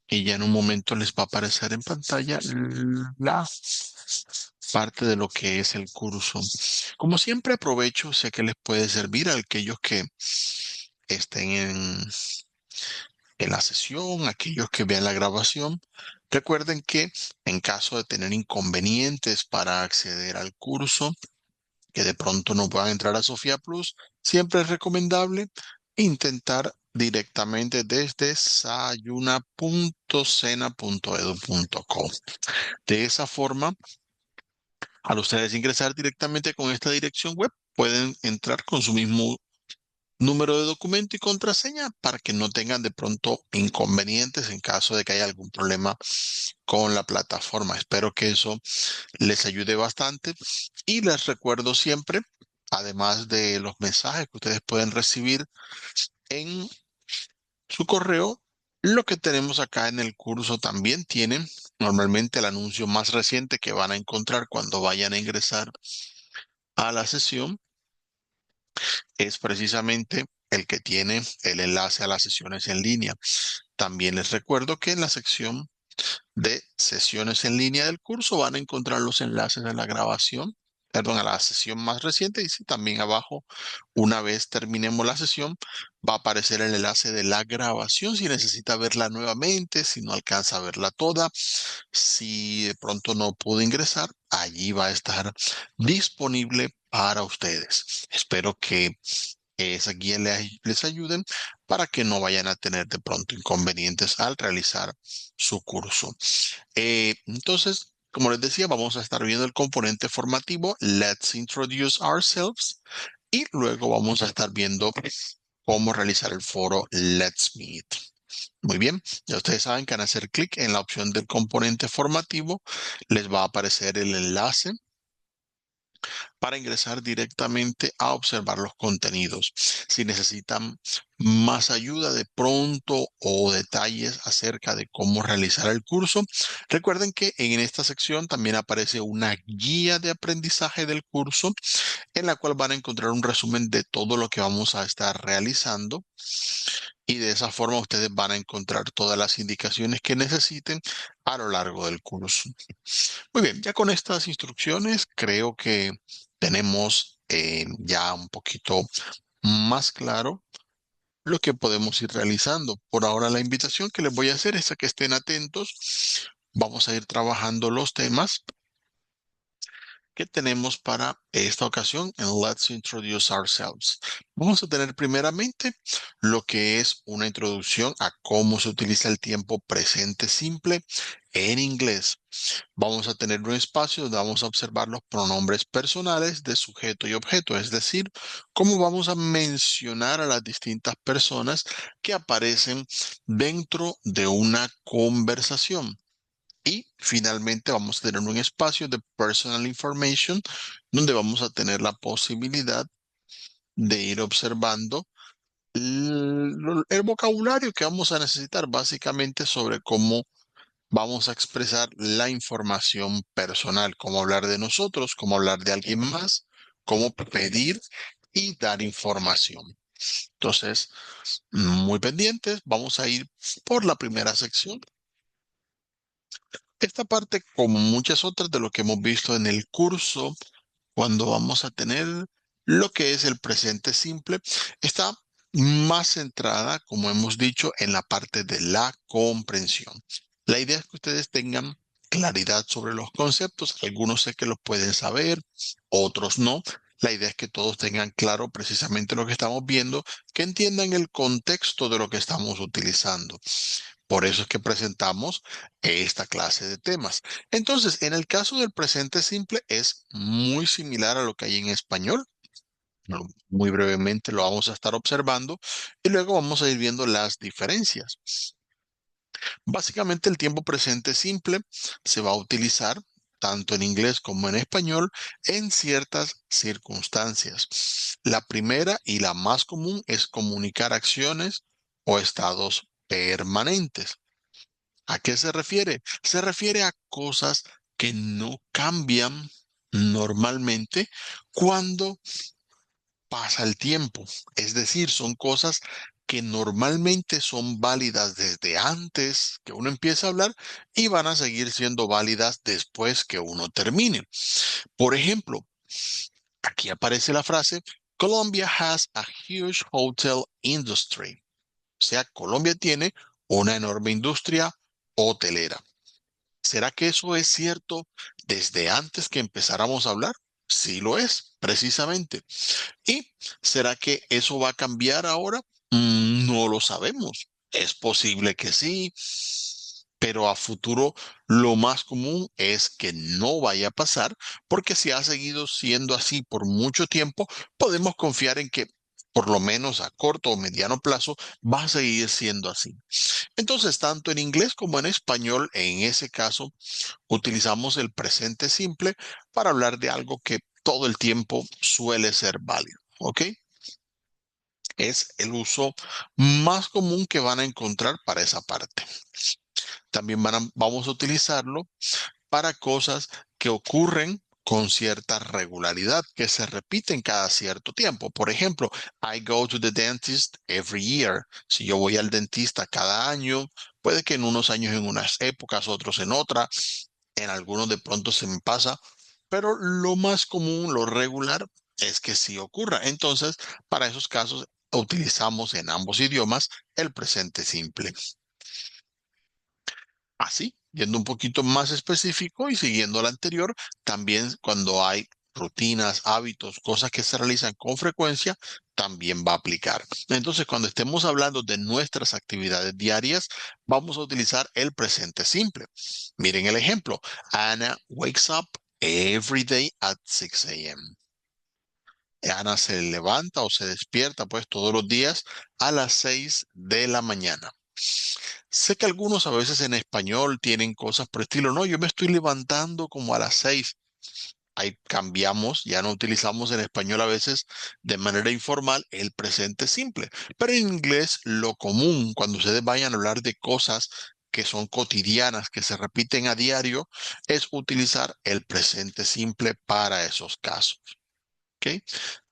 y ya en un momento les va a aparecer en pantalla la parte de lo que es el curso. Como siempre aprovecho, sé que les puede servir a aquellos que estén en la sesión, aquellos que vean la grabación. Recuerden que en caso de tener inconvenientes para acceder al curso, que de pronto no puedan entrar a Sofía Plus, siempre es recomendable intentar directamente desde sayuna.sena.edu.co. De esa forma, al ustedes ingresar directamente con esta dirección web, pueden entrar con su mismo número de documento y contraseña para que no tengan de pronto inconvenientes en caso de que haya algún problema con la plataforma. Espero que eso les ayude bastante y les recuerdo siempre, además de los mensajes que ustedes pueden recibir en su correo, lo que tenemos acá en el curso también tiene normalmente el anuncio más reciente que van a encontrar cuando vayan a ingresar a la sesión. Es precisamente el que tiene el enlace a las sesiones en línea. También les recuerdo que en la sección de sesiones en línea del curso van a encontrar los enlaces a la grabación, perdón, a la sesión más reciente y sí, también abajo, una vez terminemos la sesión, va a aparecer el enlace de la grabación si necesita verla nuevamente, si no alcanza a verla toda, si de pronto no pudo ingresar, allí va a estar disponible para ustedes. Espero que esa guía les ayuden para que no vayan a tener de pronto inconvenientes al realizar su curso. Entonces, como les decía, vamos a estar viendo el componente formativo, Let's Introduce Ourselves, y luego vamos a estar viendo cómo realizar el foro Let's Meet. Muy bien, ya ustedes saben que al hacer clic en la opción del componente formativo, les va a aparecer el enlace para ingresar directamente a observar los contenidos. Si necesitan más ayuda de pronto o detalles acerca de cómo realizar el curso, recuerden que en esta sección también aparece una guía de aprendizaje del curso en la cual van a encontrar un resumen de todo lo que vamos a estar realizando. Y de esa forma ustedes van a encontrar todas las indicaciones que necesiten a lo largo del curso. Muy bien, ya con estas instrucciones creo que tenemos ya un poquito más claro lo que podemos ir realizando. Por ahora la invitación que les voy a hacer es a que estén atentos. Vamos a ir trabajando los temas que tenemos para esta ocasión en Let's Introduce Ourselves. Vamos a tener primeramente lo que es una introducción a cómo se utiliza el tiempo presente simple en inglés. Vamos a tener un espacio donde vamos a observar los pronombres personales de sujeto y objeto, es decir, cómo vamos a mencionar a las distintas personas que aparecen dentro de una conversación. Y finalmente vamos a tener un espacio de personal information donde vamos a tener la posibilidad de ir observando el vocabulario que vamos a necesitar básicamente sobre cómo vamos a expresar la información personal, cómo hablar de nosotros, cómo hablar de alguien más, cómo pedir y dar información. Entonces, muy pendientes, vamos a ir por la primera sección. Esta parte, como muchas otras de lo que hemos visto en el curso, cuando vamos a tener lo que es el presente simple, está más centrada, como hemos dicho, en la parte de la comprensión. La idea es que ustedes tengan claridad sobre los conceptos. Algunos sé que los pueden saber, otros no. La idea es que todos tengan claro precisamente lo que estamos viendo, que entiendan el contexto de lo que estamos utilizando. Por eso es que presentamos esta clase de temas. Entonces, en el caso del presente simple es muy similar a lo que hay en español. Muy brevemente lo vamos a estar observando y luego vamos a ir viendo las diferencias. Básicamente el tiempo presente simple se va a utilizar tanto en inglés como en español en ciertas circunstancias. La primera y la más común es comunicar acciones o estados permanentes. ¿A qué se refiere? Se refiere a cosas que no cambian normalmente cuando pasa el tiempo. Es decir, son cosas que normalmente son válidas desde antes que uno empiece a hablar y van a seguir siendo válidas después que uno termine. Por ejemplo, aquí aparece la frase, Colombia has a huge hotel industry. O sea, Colombia tiene una enorme industria hotelera. ¿Será que eso es cierto desde antes que empezáramos a hablar? Sí lo es, precisamente. ¿Y será que eso va a cambiar ahora? No lo sabemos. Es posible que sí, pero a futuro lo más común es que no vaya a pasar, porque si ha seguido siendo así por mucho tiempo, podemos confiar en que por lo menos a corto o mediano plazo va a seguir siendo así. Entonces, tanto en inglés como en español, en ese caso, utilizamos el presente simple para hablar de algo que todo el tiempo suele ser válido. ¿Ok? Es el uso más común que van a encontrar para esa parte. También vamos a utilizarlo para cosas que ocurren con cierta regularidad, que se repiten cada cierto tiempo. Por ejemplo, I go to the dentist every year. Si yo voy al dentista cada año, puede que en unos años en unas épocas, otros en otras, en algunos de pronto se me pasa, pero lo más común, lo regular, es que sí ocurra. Entonces, para esos casos, utilizamos en ambos idiomas el presente simple. Así, yendo un poquito más específico y siguiendo la anterior, también cuando hay rutinas, hábitos, cosas que se realizan con frecuencia, también va a aplicar. Entonces, cuando estemos hablando de nuestras actividades diarias, vamos a utilizar el presente simple. Miren el ejemplo. Anna wakes up every day at 6 a.m. Ana se levanta o se despierta pues todos los días a las 6 de la mañana. Sé que algunos a veces en español tienen cosas por estilo, no, yo me estoy levantando como a las 6. Ahí cambiamos, ya no utilizamos en español a veces de manera informal el presente simple. Pero en inglés lo común, cuando ustedes vayan a hablar de cosas que son cotidianas, que se repiten a diario, es utilizar el presente simple para esos casos. ¿Ok?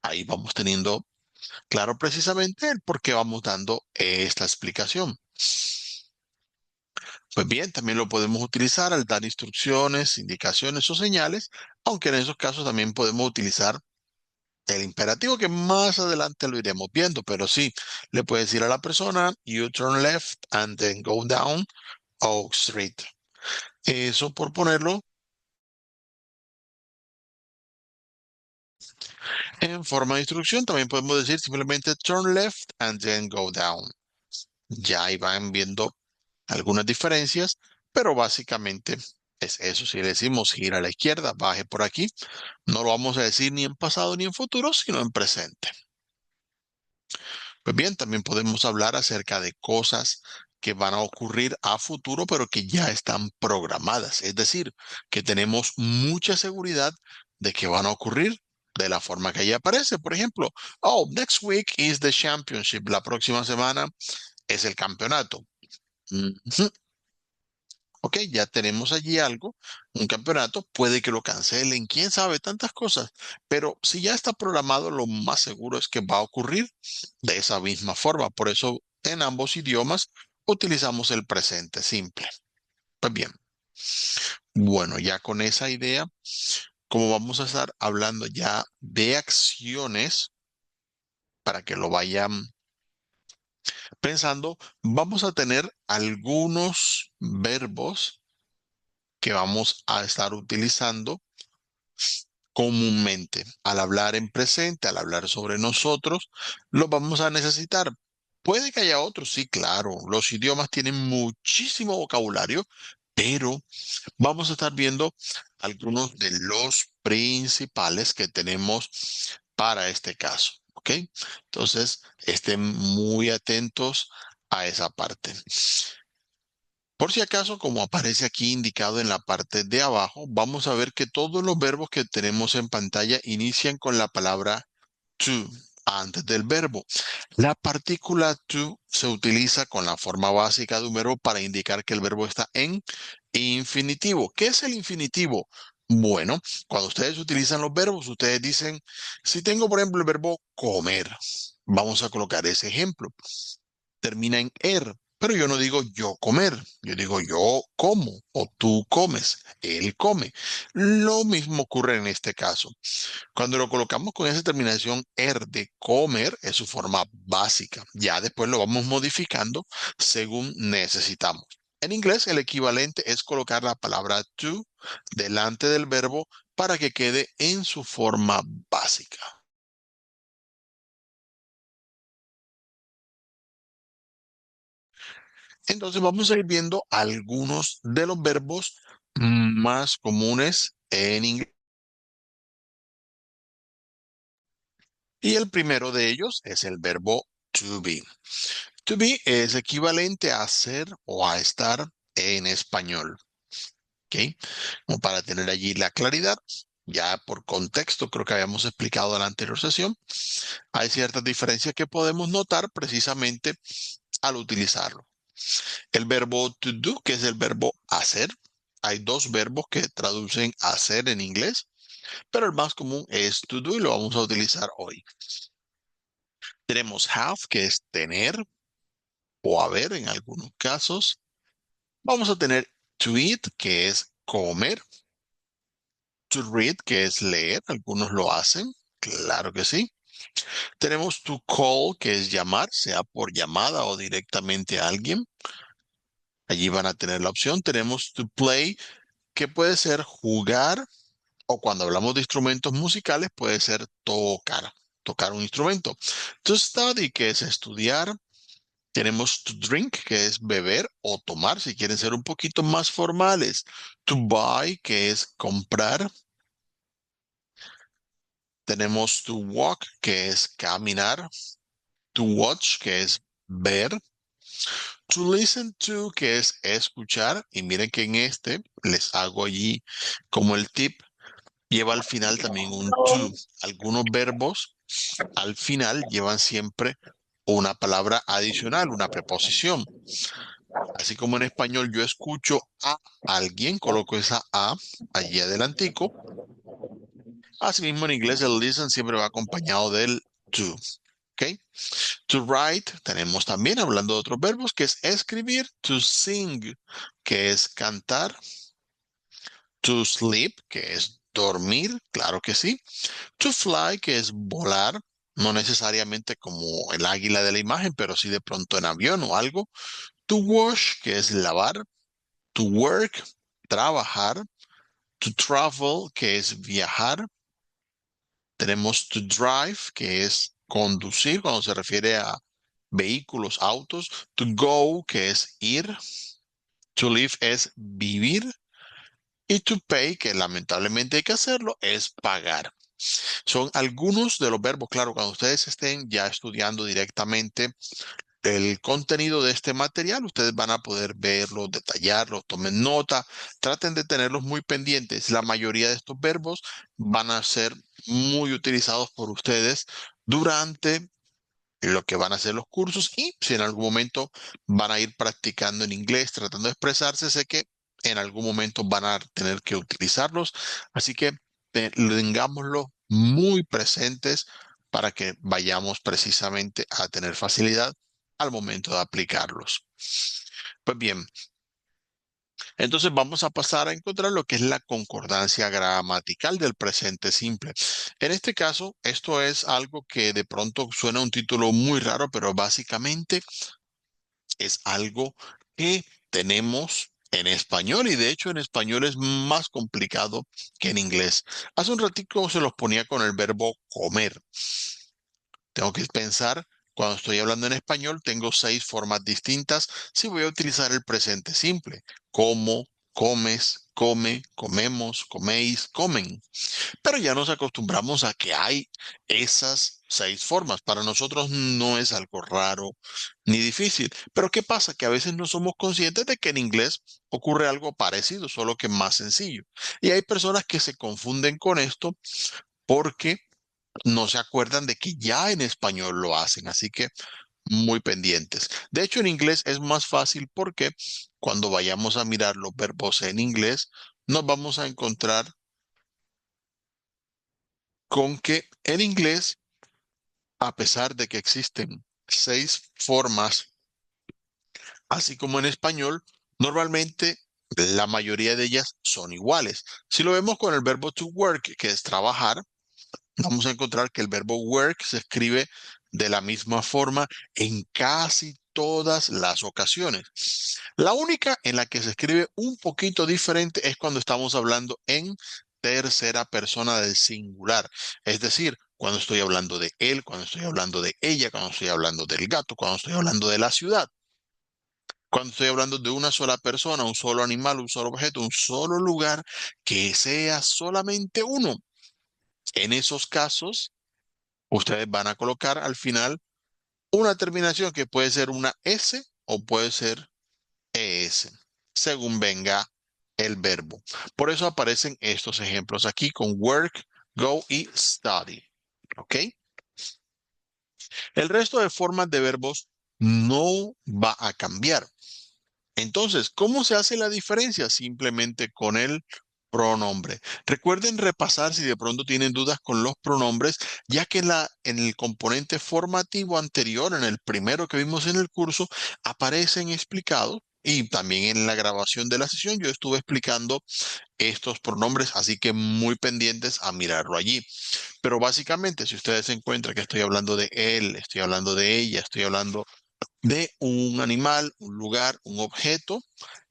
Ahí vamos teniendo claro precisamente el por qué vamos dando esta explicación. Pues bien, también lo podemos utilizar al dar instrucciones, indicaciones o señales, aunque en esos casos también podemos utilizar el imperativo que más adelante lo iremos viendo, pero sí, le puedes decir a la persona, you turn left and then go down Oak Street. Eso por ponerlo en forma de instrucción, también podemos decir simplemente turn left and then go down. Ya ahí van viendo algunas diferencias, pero básicamente es eso. Si le decimos gira a la izquierda, baje por aquí, no lo vamos a decir ni en pasado ni en futuro, sino en presente. Pues bien, también podemos hablar acerca de cosas que van a ocurrir a futuro, pero que ya están programadas. Es decir, que tenemos mucha seguridad de que van a ocurrir de la forma que ahí aparece. Por ejemplo, oh, next week is the championship. La próxima semana es el campeonato. Ujú. Ok, ya tenemos allí algo, un campeonato, puede que lo cancelen, quién sabe, tantas cosas, pero si ya está programado, lo más seguro es que va a ocurrir de esa misma forma. Por eso en ambos idiomas utilizamos el presente simple. Pues bien, bueno, ya con esa idea, como vamos a estar hablando ya de acciones, para que lo vayan pensando, vamos a tener algunos verbos que vamos a estar utilizando comúnmente. Al hablar en presente, al hablar sobre nosotros, lo vamos a necesitar. Puede que haya otros, sí, claro. Los idiomas tienen muchísimo vocabulario, pero vamos a estar viendo algunos de los principales que tenemos para este caso. ¿Ok? Entonces, estén muy atentos a esa parte. Por si acaso, como aparece aquí indicado en la parte de abajo, vamos a ver que todos los verbos que tenemos en pantalla inician con la palabra to antes del verbo. La partícula to se utiliza con la forma básica de un verbo para indicar que el verbo está en infinitivo. ¿Qué es el infinitivo? Bueno, cuando ustedes utilizan los verbos, ustedes dicen, si tengo por ejemplo el verbo comer, vamos a colocar ese ejemplo. termina en er, pero yo no digo yo comer, yo digo yo como o tú comes, él come. Lo mismo ocurre en este caso. Cuando lo colocamos con esa terminación er de comer, es su forma básica. Ya después lo vamos modificando según necesitamos. En inglés, el equivalente es colocar la palabra to delante del verbo para que quede en su forma básica. Entonces vamos a ir viendo algunos de los verbos más comunes en inglés. Y el primero de ellos es el verbo to be. To be es equivalente a ser o a estar en español. ¿Ok? Como para tener allí la claridad, ya por contexto, creo que habíamos explicado en la anterior sesión, hay ciertas diferencias que podemos notar precisamente al utilizarlo. El verbo to do, que es el verbo hacer. Hay dos verbos que traducen hacer en inglés, pero el más común es to do y lo vamos a utilizar hoy. Tenemos have, que es tener o haber en algunos casos. Vamos a tener to eat, que es comer. To read, que es leer. Algunos lo hacen. Claro que sí. Tenemos to call, que es llamar, sea por llamada o directamente a alguien. Allí van a tener la opción. Tenemos to play, que puede ser jugar o cuando hablamos de instrumentos musicales puede ser tocar, tocar un instrumento. To study, que es estudiar. Tenemos to drink, que es beber o tomar, si quieren ser un poquito más formales. To buy, que es comprar. Tenemos to walk, que es caminar. To watch, que es ver. To listen to, que es escuchar. Y miren que en este les hago allí como el tip, lleva al final también un to. Algunos verbos al final llevan siempre una palabra adicional, una preposición. Así como en español yo escucho a alguien, coloco esa a allí adelantico. Asimismo en inglés el listen siempre va acompañado del to. ¿Ok? To write, tenemos también, hablando de otros verbos, que es escribir. To sing, que es cantar. To sleep, que es dormir, claro que sí. To fly, que es volar, no necesariamente como el águila de la imagen, pero sí de pronto en avión o algo. To wash, que es lavar. To work, trabajar. To travel, que es viajar. Tenemos to drive, que es conducir cuando se refiere a vehículos, autos. To go, que es ir. To live es vivir. Y to pay, que lamentablemente hay que hacerlo, es pagar. Son algunos de los verbos, claro, cuando ustedes estén ya estudiando directamente el contenido de este material, ustedes van a poder verlo, detallarlo, tomen nota, traten de tenerlos muy pendientes. La mayoría de estos verbos van a ser muy utilizados por ustedes durante lo que van a ser los cursos y si en algún momento van a ir practicando en inglés, tratando de expresarse, sé que en algún momento van a tener que utilizarlos, así que tengámoslo muy presentes para que vayamos precisamente a tener facilidad al momento de aplicarlos. Pues bien, entonces vamos a pasar a encontrar lo que es la concordancia gramatical del presente simple. En este caso, esto es algo que de pronto suena un título muy raro, pero básicamente es algo que tenemos en español y de hecho en español es más complicado que en inglés. Hace un ratico se los ponía con el verbo comer. Tengo que pensar, cuando estoy hablando en español, tengo 6 formas distintas si voy a utilizar el presente simple. Como, comes, come, comemos, coméis, comen. Pero ya nos acostumbramos a que hay esas 6 formas. Para nosotros no es algo raro ni difícil. Pero ¿qué pasa? Que a veces no somos conscientes de que en inglés ocurre algo parecido, solo que más sencillo. Y hay personas que se confunden con esto porque no se acuerdan de que ya en español lo hacen, así que muy pendientes. De hecho, en inglés es más fácil porque cuando vayamos a mirar los verbos en inglés, nos vamos a encontrar con que en inglés, a pesar de que existen 6 formas así como en español, normalmente la mayoría de ellas son iguales. Si lo vemos con el verbo to work, que es trabajar, vamos a encontrar que el verbo work se escribe de la misma forma en casi todas las ocasiones. La única en la que se escribe un poquito diferente es cuando estamos hablando en tercera persona del singular. Es decir, cuando estoy hablando de él, cuando estoy hablando de ella, cuando estoy hablando del gato, cuando estoy hablando de la ciudad. Cuando estoy hablando de una sola persona, un solo animal, un solo objeto, un solo lugar, que sea solamente uno. En esos casos, ustedes van a colocar al final una terminación que puede ser una S o puede ser ES, según venga el verbo. Por eso aparecen estos ejemplos aquí con work, go y study. ¿Ok? El resto de formas de verbos no va a cambiar. Entonces, ¿cómo se hace la diferencia? Simplemente con el pronombre. Recuerden repasar si de pronto tienen dudas con los pronombres, ya que en el componente formativo anterior, en el primero que vimos en el curso, aparecen explicados. Y también en la grabación de la sesión yo estuve explicando estos pronombres, así que muy pendientes a mirarlo allí. Pero básicamente, si ustedes se encuentran que estoy hablando de él, estoy hablando de ella, estoy hablando de un animal, un lugar, un objeto.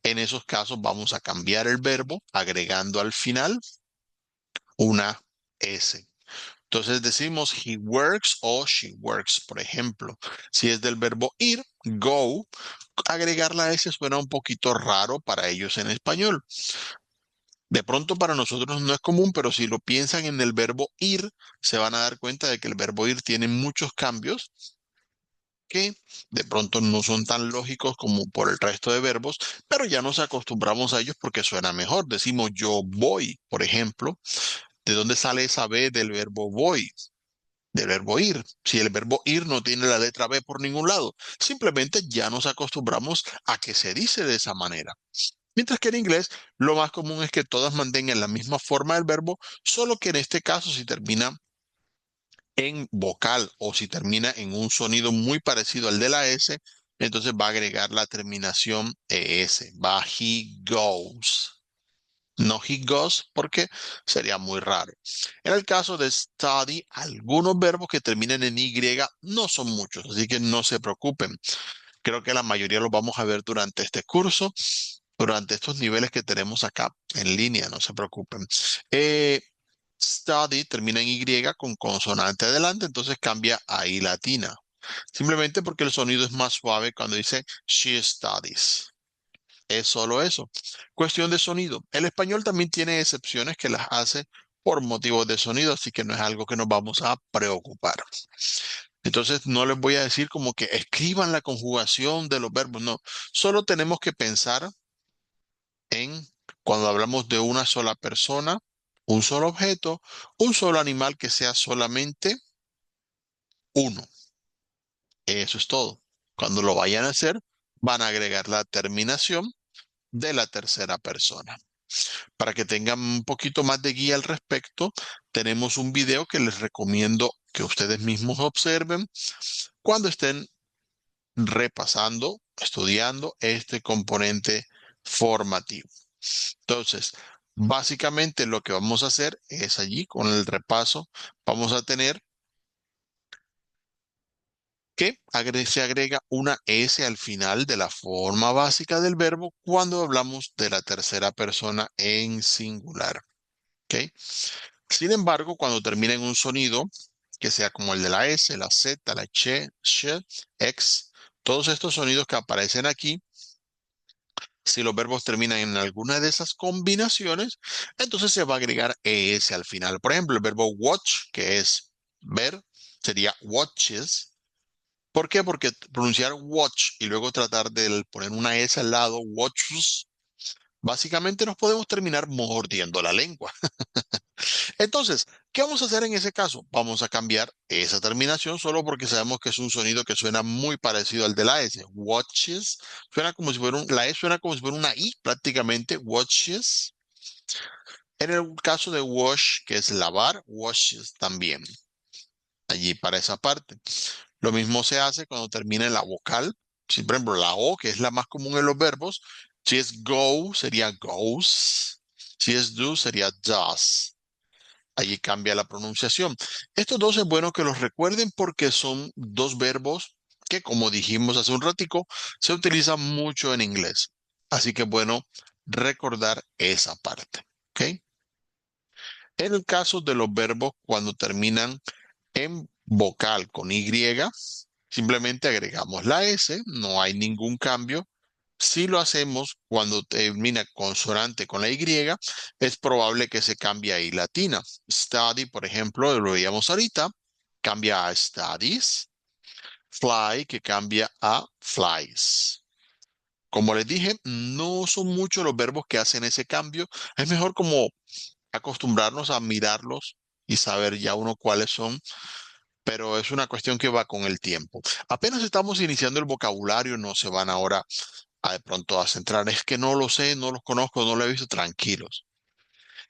En esos casos vamos a cambiar el verbo agregando al final una S. Entonces decimos he works o she works, por ejemplo. Si es del verbo ir, go, agregar la S suena un poquito raro para ellos en español. De pronto para nosotros no es común, pero si lo piensan en el verbo ir, se van a dar cuenta de que el verbo ir tiene muchos cambios que de pronto no son tan lógicos como por el resto de verbos, pero ya nos acostumbramos a ellos porque suena mejor. Decimos yo voy, por ejemplo. ¿De dónde sale esa B del verbo voy? Del verbo ir. Si el verbo ir no tiene la letra B por ningún lado, simplemente ya nos acostumbramos a que se dice de esa manera. Mientras que en inglés lo más común es que todas mantengan la misma forma del verbo, solo que en este caso si termina en vocal o si termina en un sonido muy parecido al de la S, entonces va a agregar la terminación ES. Va he goes. No he goes porque sería muy raro. En el caso de study, algunos verbos que terminan en Y no son muchos, así que no se preocupen. Creo que la mayoría los vamos a ver durante este curso, durante estos niveles que tenemos acá en línea, no se preocupen. Study termina en Y con consonante adelante, entonces cambia a I latina. Simplemente porque el sonido es más suave cuando dice she studies. Es solo eso. Cuestión de sonido. El español también tiene excepciones que las hace por motivos de sonido, así que no es algo que nos vamos a preocupar. Entonces no les voy a decir como que escriban la conjugación de los verbos, no. Solo tenemos que pensar en cuando hablamos de una sola persona, un solo objeto, un solo animal que sea solamente uno. Eso es todo. Cuando lo vayan a hacer, van a agregar la terminación de la tercera persona. Para que tengan un poquito más de guía al respecto, tenemos un video que les recomiendo que ustedes mismos observen cuando estén repasando, estudiando este componente formativo. Entonces, básicamente lo que vamos a hacer es allí con el repaso, vamos a tener que se agrega una S al final de la forma básica del verbo cuando hablamos de la tercera persona en singular. ¿Ok? Sin embargo, cuando termina en un sonido que sea como el de la S, la Z, la ch, x, todos estos sonidos que aparecen aquí, si los verbos terminan en alguna de esas combinaciones, entonces se va a agregar ES al final. Por ejemplo, el verbo watch, que es ver, sería watches. ¿Por qué? Porque pronunciar watch y luego tratar de poner una S al lado, watches, básicamente nos podemos terminar mordiendo la lengua. Entonces, ¿qué vamos a hacer en ese caso? Vamos a cambiar esa terminación solo porque sabemos que es un sonido que suena muy parecido al de la S. Watches, suena como si fuera la E suena como si fuera una I prácticamente, watches. En el caso de wash, que es lavar, washes también, allí para esa parte. Lo mismo se hace cuando termina en la vocal. Si, por ejemplo, la O, que es la más común en los verbos, si es go, sería goes. Si es do, sería does. Allí cambia la pronunciación. Estos dos es bueno que los recuerden porque son dos verbos que, como dijimos hace un ratico, se utilizan mucho en inglés. Así que es bueno recordar esa parte. ¿Ok? En el caso de los verbos cuando terminan en vocal con Y, simplemente agregamos la S, no hay ningún cambio. Si lo hacemos cuando termina consonante con la Y, es probable que se cambie ahí latina. Study, por ejemplo, lo veíamos ahorita, cambia a studies. Fly, que cambia a flies. Como les dije, no son muchos los verbos que hacen ese cambio. Es mejor como acostumbrarnos a mirarlos y saber ya uno cuáles son, pero es una cuestión que va con el tiempo. Apenas estamos iniciando el vocabulario, no se van ahora a de pronto a centrar. Es que no lo sé, no los conozco, no lo he visto. Tranquilos.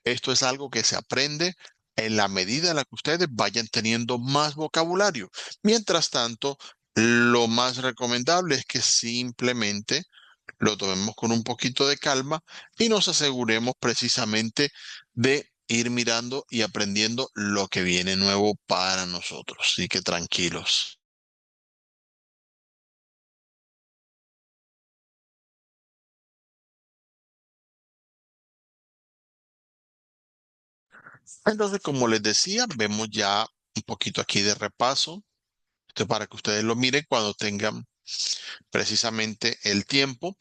Esto es algo que se aprende en la medida en la que ustedes vayan teniendo más vocabulario. Mientras tanto, lo más recomendable es que simplemente lo tomemos con un poquito de calma y nos aseguremos precisamente de ir mirando y aprendiendo lo que viene nuevo para nosotros. Así que tranquilos. Entonces, como les decía, vemos ya un poquito aquí de repaso. Esto es para que ustedes lo miren cuando tengan precisamente el tiempo.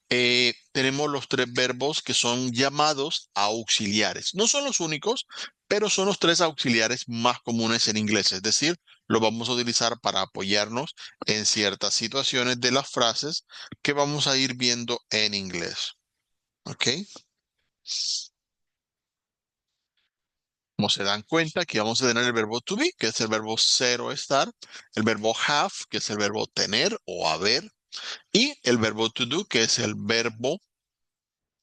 Tenemos los tres verbos que son llamados auxiliares. No son los únicos, pero son los tres auxiliares más comunes en inglés. Es decir, lo vamos a utilizar para apoyarnos en ciertas situaciones de las frases que vamos a ir viendo en inglés. ¿Ok? Como se dan cuenta, aquí vamos a tener el verbo to be, que es el verbo ser o estar, el verbo have, que es el verbo tener o haber, y el verbo to do, que es el verbo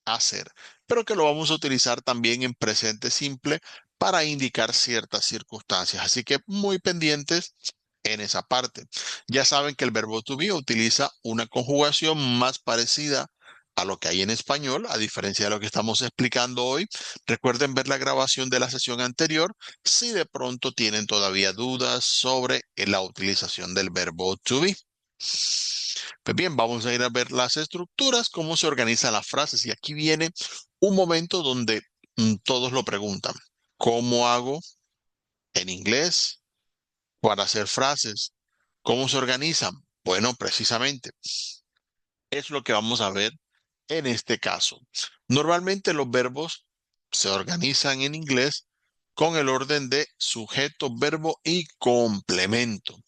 hacer, pero que lo vamos a utilizar también en presente simple para indicar ciertas circunstancias. Así que muy pendientes en esa parte. Ya saben que el verbo to be utiliza una conjugación más parecida a lo que hay en español, a diferencia de lo que estamos explicando hoy. Recuerden ver la grabación de la sesión anterior si de pronto tienen todavía dudas sobre la utilización del verbo to be. Pues bien, vamos a ir a ver las estructuras, cómo se organizan las frases. Y aquí viene un momento donde todos lo preguntan. ¿Cómo hago en inglés para hacer frases? ¿Cómo se organizan? Bueno, precisamente es lo que vamos a ver en este caso. Normalmente los verbos se organizan en inglés con el orden de sujeto, verbo y complemento.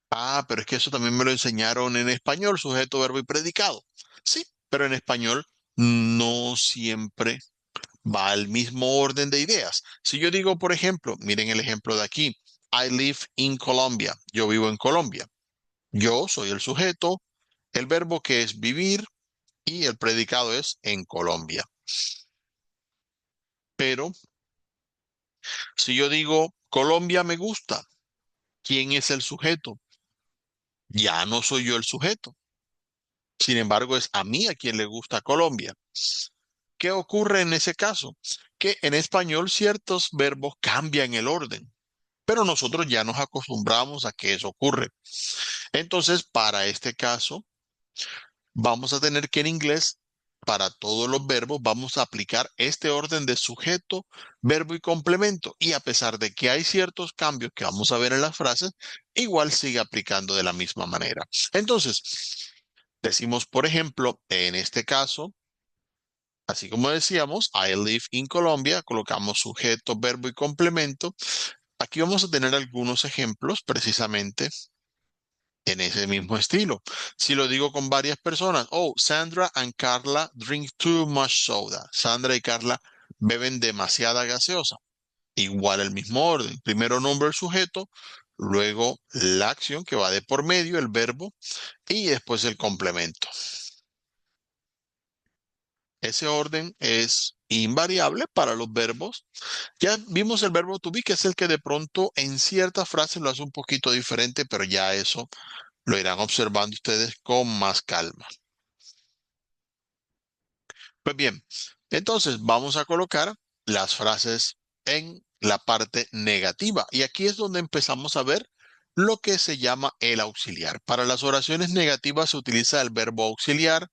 Ah, pero es que eso también me lo enseñaron en español, sujeto, verbo y predicado. Sí, pero en español no siempre va al mismo orden de ideas. Si yo digo, por ejemplo, miren el ejemplo de aquí, I live in Colombia, yo vivo en Colombia. Yo soy el sujeto, el verbo que es vivir y el predicado es en Colombia. Pero si yo digo, Colombia me gusta, ¿quién es el sujeto? Ya no soy yo el sujeto. Sin embargo, es a mí a quien le gusta Colombia. ¿Qué ocurre en ese caso? Que en español ciertos verbos cambian el orden, pero nosotros ya nos acostumbramos a que eso ocurre. Entonces, para este caso, vamos a tener que en inglés, para todos los verbos, vamos a aplicar este orden de sujeto, verbo y complemento. Y a pesar de que hay ciertos cambios que vamos a ver en las frases, igual sigue aplicando de la misma manera. Entonces, decimos, por ejemplo, en este caso, así como decíamos, I live in Colombia, colocamos sujeto, verbo y complemento. Aquí vamos a tener algunos ejemplos precisamente en ese mismo estilo. Si lo digo con varias personas, oh, Sandra and Carla drink too much soda. Sandra y Carla beben demasiada gaseosa. Igual el mismo orden. Primero nombre el sujeto, luego la acción que va de por medio, el verbo, y después el complemento. Ese orden es invariable para los verbos. Ya vimos el verbo to be, que es el que de pronto en ciertas frases lo hace un poquito diferente, pero ya eso lo irán observando ustedes con más calma. Pues bien, entonces vamos a colocar las frases en la parte negativa. Y aquí es donde empezamos a ver lo que se llama el auxiliar. Para las oraciones negativas se utiliza el verbo auxiliar,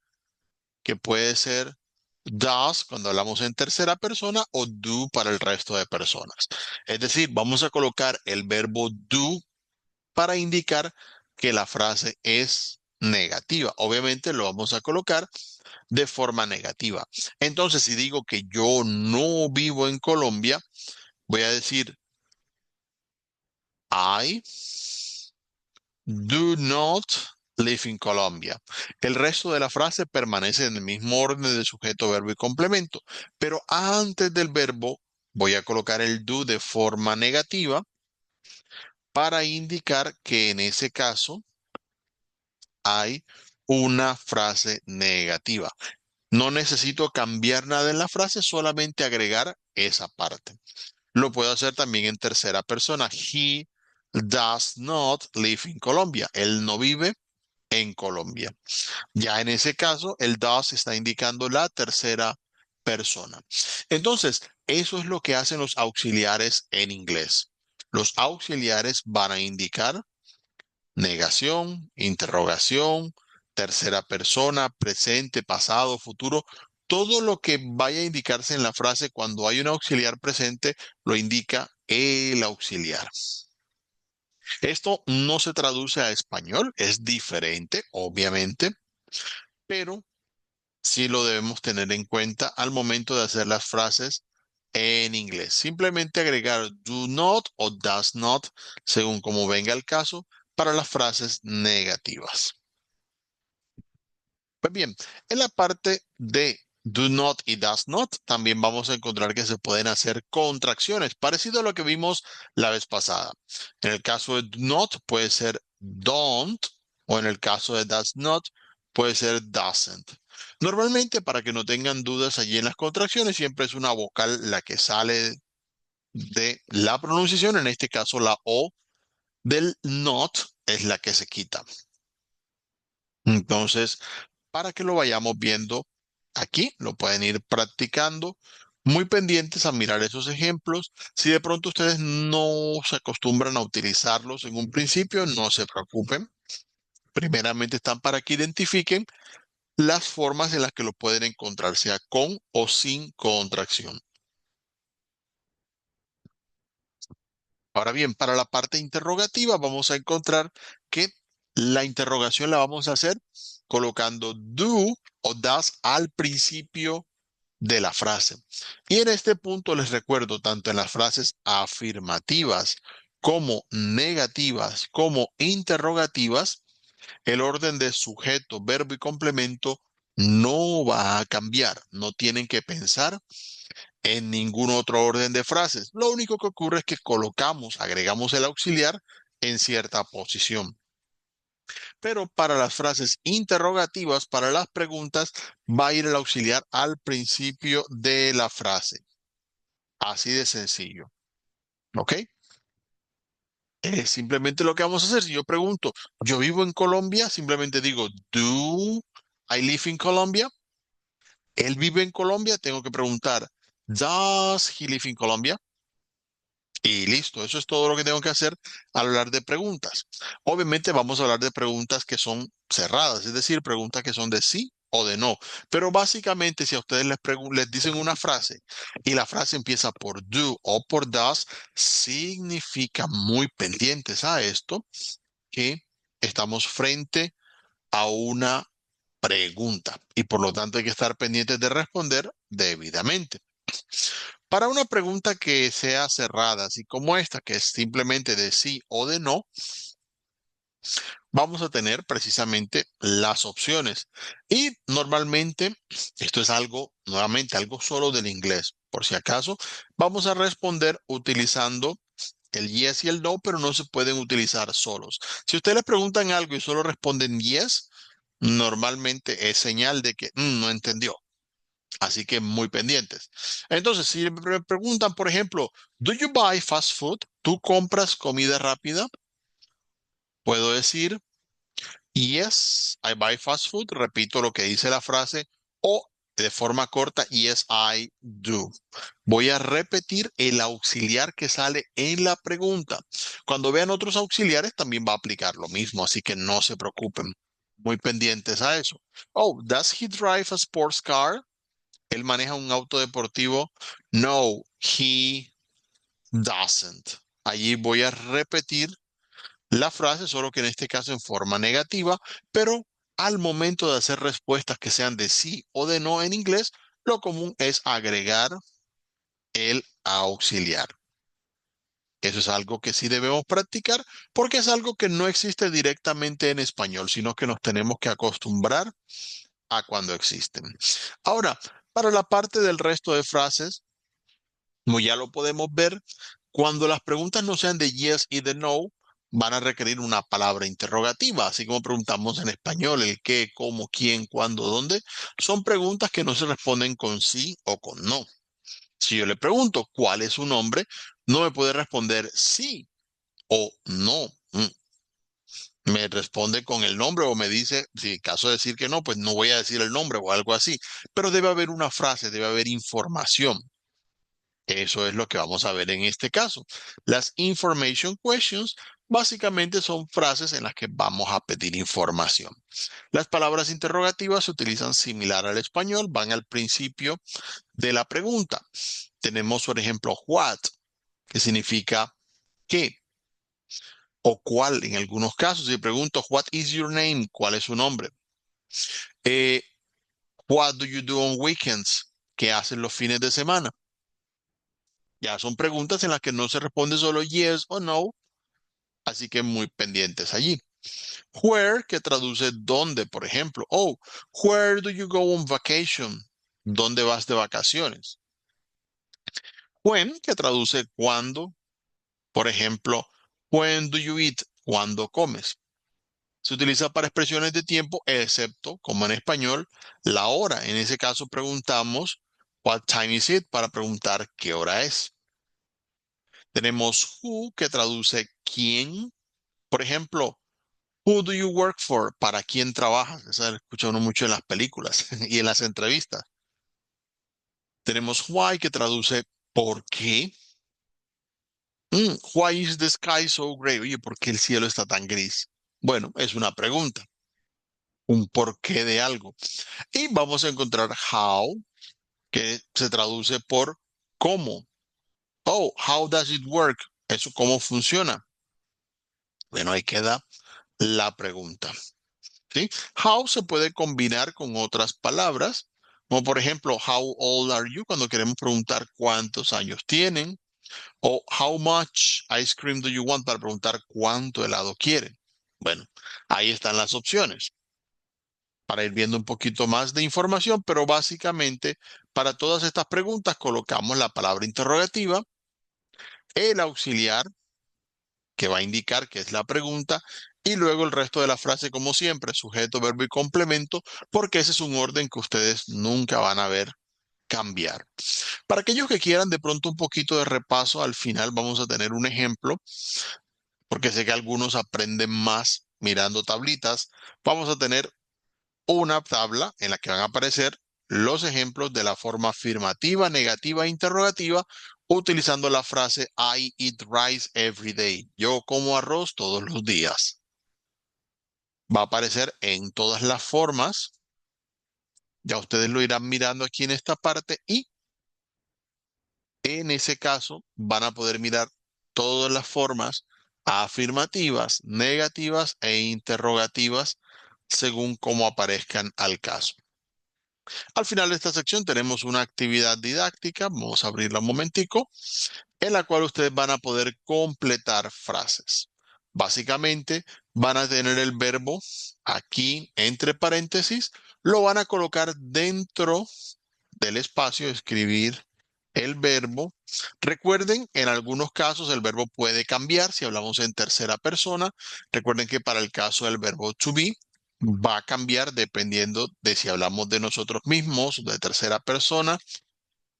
que puede ser does cuando hablamos en tercera persona o do para el resto de personas. Es decir, vamos a colocar el verbo do para indicar que la frase es negativa. Obviamente lo vamos a colocar de forma negativa. Entonces, si digo que yo no vivo en Colombia, voy a decir I do not live in Colombia. El resto de la frase permanece en el mismo orden de sujeto, verbo y complemento, pero antes del verbo voy a colocar el do de forma negativa para indicar que en ese caso hay una frase negativa. No necesito cambiar nada en la frase, solamente agregar esa parte. Lo puedo hacer también en tercera persona. He does not live in Colombia. Él no vive en Colombia. Ya en ese caso, el does está indicando la tercera persona. Entonces, eso es lo que hacen los auxiliares en inglés. Los auxiliares van a indicar negación, interrogación, tercera persona, presente, pasado, futuro. Todo lo que vaya a indicarse en la frase cuando hay un auxiliar presente lo indica el auxiliar. Esto no se traduce a español, es diferente, obviamente, pero sí lo debemos tener en cuenta al momento de hacer las frases en inglés. Simplemente agregar do not o does not, según como venga el caso, para las frases negativas. Pues bien, en la parte de do not y does not, también vamos a encontrar que se pueden hacer contracciones, parecido a lo que vimos la vez pasada. En el caso de do not puede ser don't, o en el caso de does not puede ser doesn't. Normalmente, para que no tengan dudas allí en las contracciones, siempre es una vocal la que sale de la pronunciación, en este caso la O del not es la que se quita. Entonces, para que lo vayamos viendo aquí, lo pueden ir practicando, muy pendientes a mirar esos ejemplos. Si de pronto ustedes no se acostumbran a utilizarlos en un principio, no se preocupen. Primeramente están para que identifiquen las formas en las que lo pueden encontrar, sea con o sin contracción. Ahora bien, para la parte interrogativa vamos a encontrar que la interrogación la vamos a hacer colocando do o does al principio de la frase. Y en este punto les recuerdo, tanto en las frases afirmativas como negativas, como interrogativas, el orden de sujeto, verbo y complemento no va a cambiar. No tienen que pensar en ningún otro orden de frases. Lo único que ocurre es que colocamos, agregamos el auxiliar en cierta posición. Pero para las frases interrogativas, para las preguntas, va a ir el auxiliar al principio de la frase. Así de sencillo. ¿Ok? Es simplemente lo que vamos a hacer. Si yo pregunto, ¿yo vivo en Colombia? Simplemente digo, ¿do I live in Colombia? ¿Él vive en Colombia? Tengo que preguntar, ¿does he live in Colombia? Y listo, eso es todo lo que tengo que hacer al hablar de preguntas. Obviamente vamos a hablar de preguntas que son cerradas, es decir, preguntas que son de sí o de no. Pero básicamente si a ustedes les dicen una frase y la frase empieza por do o por does, significa muy pendientes a esto que estamos frente a una pregunta y por lo tanto hay que estar pendientes de responder debidamente. Para una pregunta que sea cerrada, así como esta, que es simplemente de sí o de no, vamos a tener precisamente las opciones. Y normalmente, esto es algo, nuevamente, algo solo del inglés. Por si acaso, vamos a responder utilizando el yes y el no, pero no se pueden utilizar solos. Si ustedes les preguntan algo y solo responden yes, normalmente es señal de que no entendió. Así que muy pendientes. Entonces, si me preguntan, por ejemplo, ¿Do you buy fast food? ¿Tú compras comida rápida? Puedo decir, Yes, I buy fast food. Repito lo que dice la frase. O de forma corta, yes, I do. Voy a repetir el auxiliar que sale en la pregunta. Cuando vean otros auxiliares, también va a aplicar lo mismo, así que no se preocupen. Muy pendientes a eso. Oh, does he drive a sports car? ¿Él maneja un auto deportivo? No, he doesn't. Allí voy a repetir la frase, solo que en este caso en forma negativa, pero al momento de hacer respuestas que sean de sí o de no en inglés, lo común es agregar el auxiliar. Eso es algo que sí debemos practicar porque es algo que no existe directamente en español, sino que nos tenemos que acostumbrar a cuando existen. Ahora, para la parte del resto de frases, como ya lo podemos ver, cuando las preguntas no sean de yes y de no, van a requerir una palabra interrogativa, así como preguntamos en español, el qué, cómo, quién, cuándo, dónde. Son preguntas que no se responden con sí o con no. Si yo le pregunto cuál es su nombre, no me puede responder sí o no. Me responde con el nombre o me dice, si en caso de decir que no, pues no voy a decir el nombre o algo así. Pero debe haber una frase, debe haber información. Eso es lo que vamos a ver en este caso. Las information questions básicamente son frases en las que vamos a pedir información. Las palabras interrogativas se utilizan similar al español, van al principio de la pregunta. Tenemos, por ejemplo, what, que significa qué o cuál en algunos casos. Si pregunto, what is your name? ¿Cuál es su nombre? Eh, what do you do on weekends? ¿Qué hacen los fines de semana? Ya son preguntas en las que no se responde solo yes o no, así que muy pendientes allí. Where, que traduce dónde, por ejemplo. Oh, where do you go on vacation? ¿Dónde vas de vacaciones? When, que traduce cuándo, por ejemplo, when do you eat? ¿Cuándo comes? Se utiliza para expresiones de tiempo, excepto, como en español, la hora. En ese caso preguntamos, what time is it? Para preguntar qué hora es. Tenemos who, que traduce quién. Por ejemplo, who do you work for? ¿Para quién trabajas? Eso lo escucha uno mucho en las películas y en las entrevistas. Tenemos why, que traduce ¿por qué? Why is the sky so gray? Oye, ¿por qué el cielo está tan gris? Bueno, es una pregunta, un porqué de algo. Y vamos a encontrar how, que se traduce por cómo. Oh, how does it work? Eso, ¿cómo funciona? Bueno, ahí queda la pregunta. ¿Sí? How se puede combinar con otras palabras, como por ejemplo, how old are you? Cuando queremos preguntar cuántos años tienen. O how much ice cream do you want? Para preguntar cuánto helado quieren. Bueno, ahí están las opciones para ir viendo un poquito más de información, pero básicamente para todas estas preguntas colocamos la palabra interrogativa, el auxiliar que va a indicar que es la pregunta y luego el resto de la frase como siempre, sujeto, verbo y complemento, porque ese es un orden que ustedes nunca van a ver cambiar. Para aquellos que quieran de pronto un poquito de repaso, al final vamos a tener un ejemplo, porque sé que algunos aprenden más mirando tablitas. Vamos a tener una tabla en la que van a aparecer los ejemplos de la forma afirmativa, negativa e interrogativa utilizando la frase I eat rice every day. Yo como arroz todos los días. Va a aparecer en todas las formas. Ya ustedes lo irán mirando aquí en esta parte y en ese caso van a poder mirar todas las formas afirmativas, negativas e interrogativas según cómo aparezcan al caso. Al final de esta sección tenemos una actividad didáctica, vamos a abrirla un momentico, en la cual ustedes van a poder completar frases. Básicamente van a tener el verbo aquí entre paréntesis, lo van a colocar dentro del espacio, escribir el verbo. Recuerden, en algunos casos el verbo puede cambiar si hablamos en tercera persona. Recuerden que para el caso del verbo to be va a cambiar dependiendo de si hablamos de nosotros mismos, de tercera persona.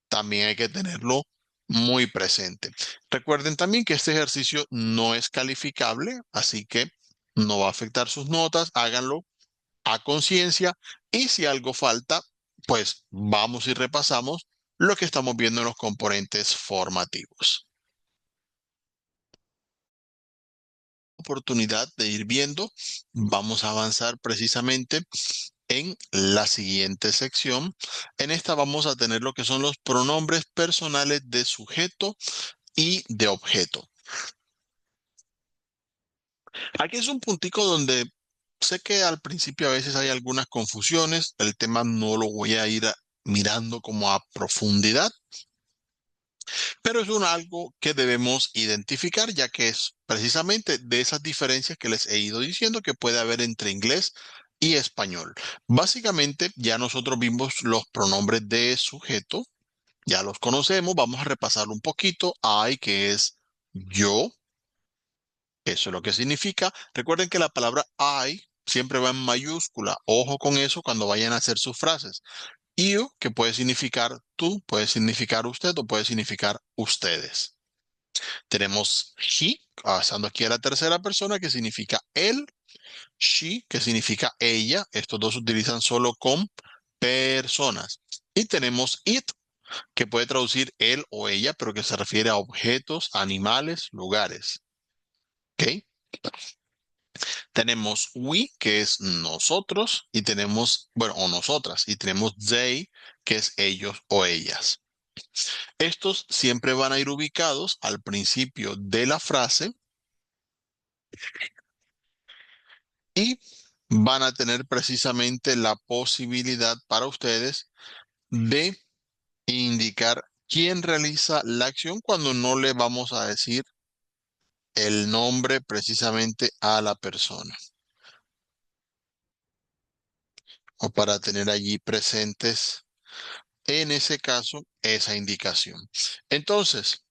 También hay que tenerlo muy presente. Recuerden también que este ejercicio no es calificable, así que No va a afectar sus notas, háganlo a conciencia y si algo falta, pues vamos y repasamos lo que estamos viendo en los componentes formativos. Oportunidad de ir viendo, vamos a avanzar precisamente en la siguiente sección. En esta vamos a tener lo que son los pronombres personales de sujeto y de objeto. Aquí es un puntico donde sé que al principio a veces hay algunas confusiones, el tema no lo voy a ir mirando como a profundidad, pero es algo que debemos identificar ya que es precisamente de esas diferencias que les he ido diciendo que puede haber entre inglés y español. Básicamente ya nosotros vimos los pronombres de sujeto, ya los conocemos, vamos a repasar un poquito. I, que es yo. Eso es lo que significa. Recuerden que la palabra I siempre va en mayúscula. Ojo con eso cuando vayan a hacer sus frases. You, que puede significar tú, puede significar usted o puede significar ustedes. Tenemos he, pasando aquí a la tercera persona, que significa él. She, que significa ella. Estos dos se utilizan solo con personas. Y tenemos it, que puede traducir él o ella, pero que se refiere a objetos, animales, lugares. ¿Ok? Tenemos we, que es nosotros, y tenemos, bueno, o nosotras, y tenemos they, que es ellos o ellas. Estos siempre van a ir ubicados al principio de la frase y van a tener precisamente la posibilidad para ustedes de indicar quién realiza la acción cuando no le vamos a decir el nombre precisamente a la persona o para tener allí presentes en ese caso esa indicación. Entonces,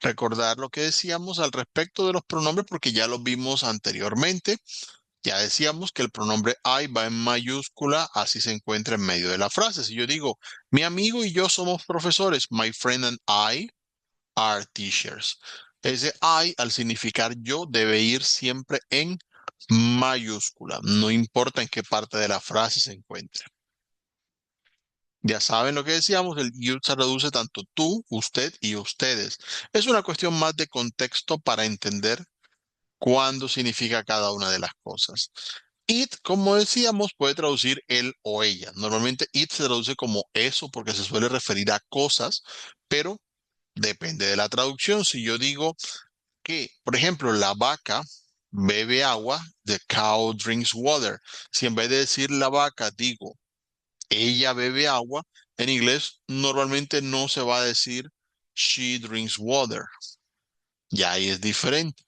recordar lo que decíamos al respecto de los pronombres porque ya los vimos anteriormente. Ya decíamos que el pronombre I va en mayúscula, así se encuentra en medio de la frase. Si yo digo, mi amigo y yo somos profesores, my friend and I are teachers. Ese I, al significar yo, debe ir siempre en mayúscula, no importa en qué parte de la frase se encuentre. Ya saben lo que decíamos, el you se reduce tanto tú, usted y ustedes. Es una cuestión más de contexto para entender cuándo significa cada una de las cosas. It, como decíamos, puede traducir él o ella. Normalmente it se traduce como eso porque se suele referir a cosas, pero depende de la traducción. Si yo digo que, por ejemplo, la vaca bebe agua, the cow drinks water. Si en vez de decir la vaca digo ella bebe agua, en inglés normalmente no se va a decir she drinks water. Ya ahí es diferente.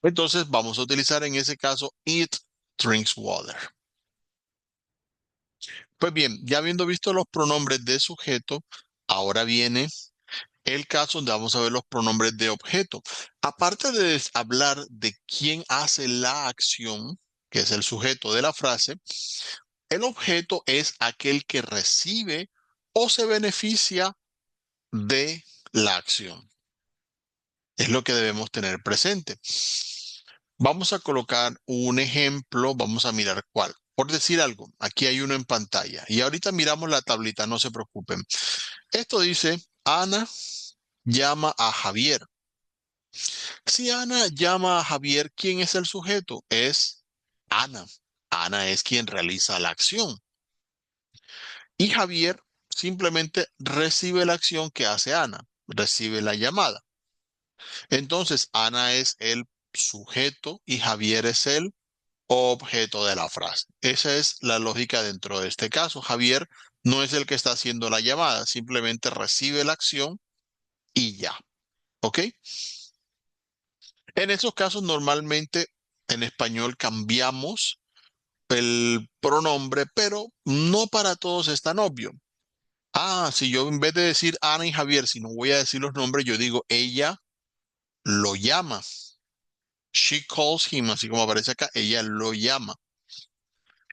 Entonces vamos a utilizar en ese caso it drinks water. Pues bien, ya habiendo visto los pronombres de sujeto, ahora viene el caso donde vamos a ver los pronombres de objeto. Aparte de hablar de quién hace la acción, que es el sujeto de la frase, el objeto es aquel que recibe o se beneficia de la acción. Es lo que debemos tener presente. Vamos a colocar un ejemplo, vamos a mirar cuál. Por decir algo, aquí hay uno en pantalla y ahorita miramos la tablita, no se preocupen. Esto dice, Ana llama a Javier. Si Ana llama a Javier, ¿quién es el sujeto? Es Ana. Ana es quien realiza la acción. Y Javier simplemente recibe la acción que hace Ana, recibe la llamada. Entonces, Ana es el sujeto y Javier es el objeto de la frase. Esa es la lógica dentro de este caso. Javier no es el que está haciendo la llamada, simplemente recibe la acción y ya. ¿Ok? En esos casos, normalmente en español cambiamos el pronombre, pero no para todos es tan obvio. Ah, si yo en vez de decir Ana y Javier, si no voy a decir los nombres, yo digo ella lo llama. She calls him, así como aparece acá, ella lo llama.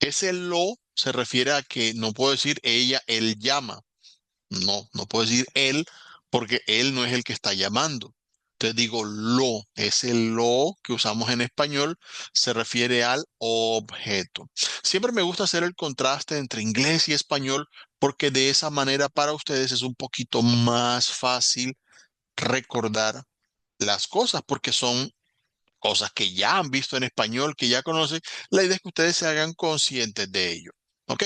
Ese lo se refiere a que no puedo decir ella, él llama. No, no puedo decir él porque él no es el que está llamando. Entonces digo lo, ese lo que usamos en español se refiere al objeto. Siempre me gusta hacer el contraste entre inglés y español porque de esa manera para ustedes es un poquito más fácil recordar las cosas porque son cosas que ya han visto en español, que ya conocen. La idea es que ustedes se hagan conscientes de ello. ¿Ok?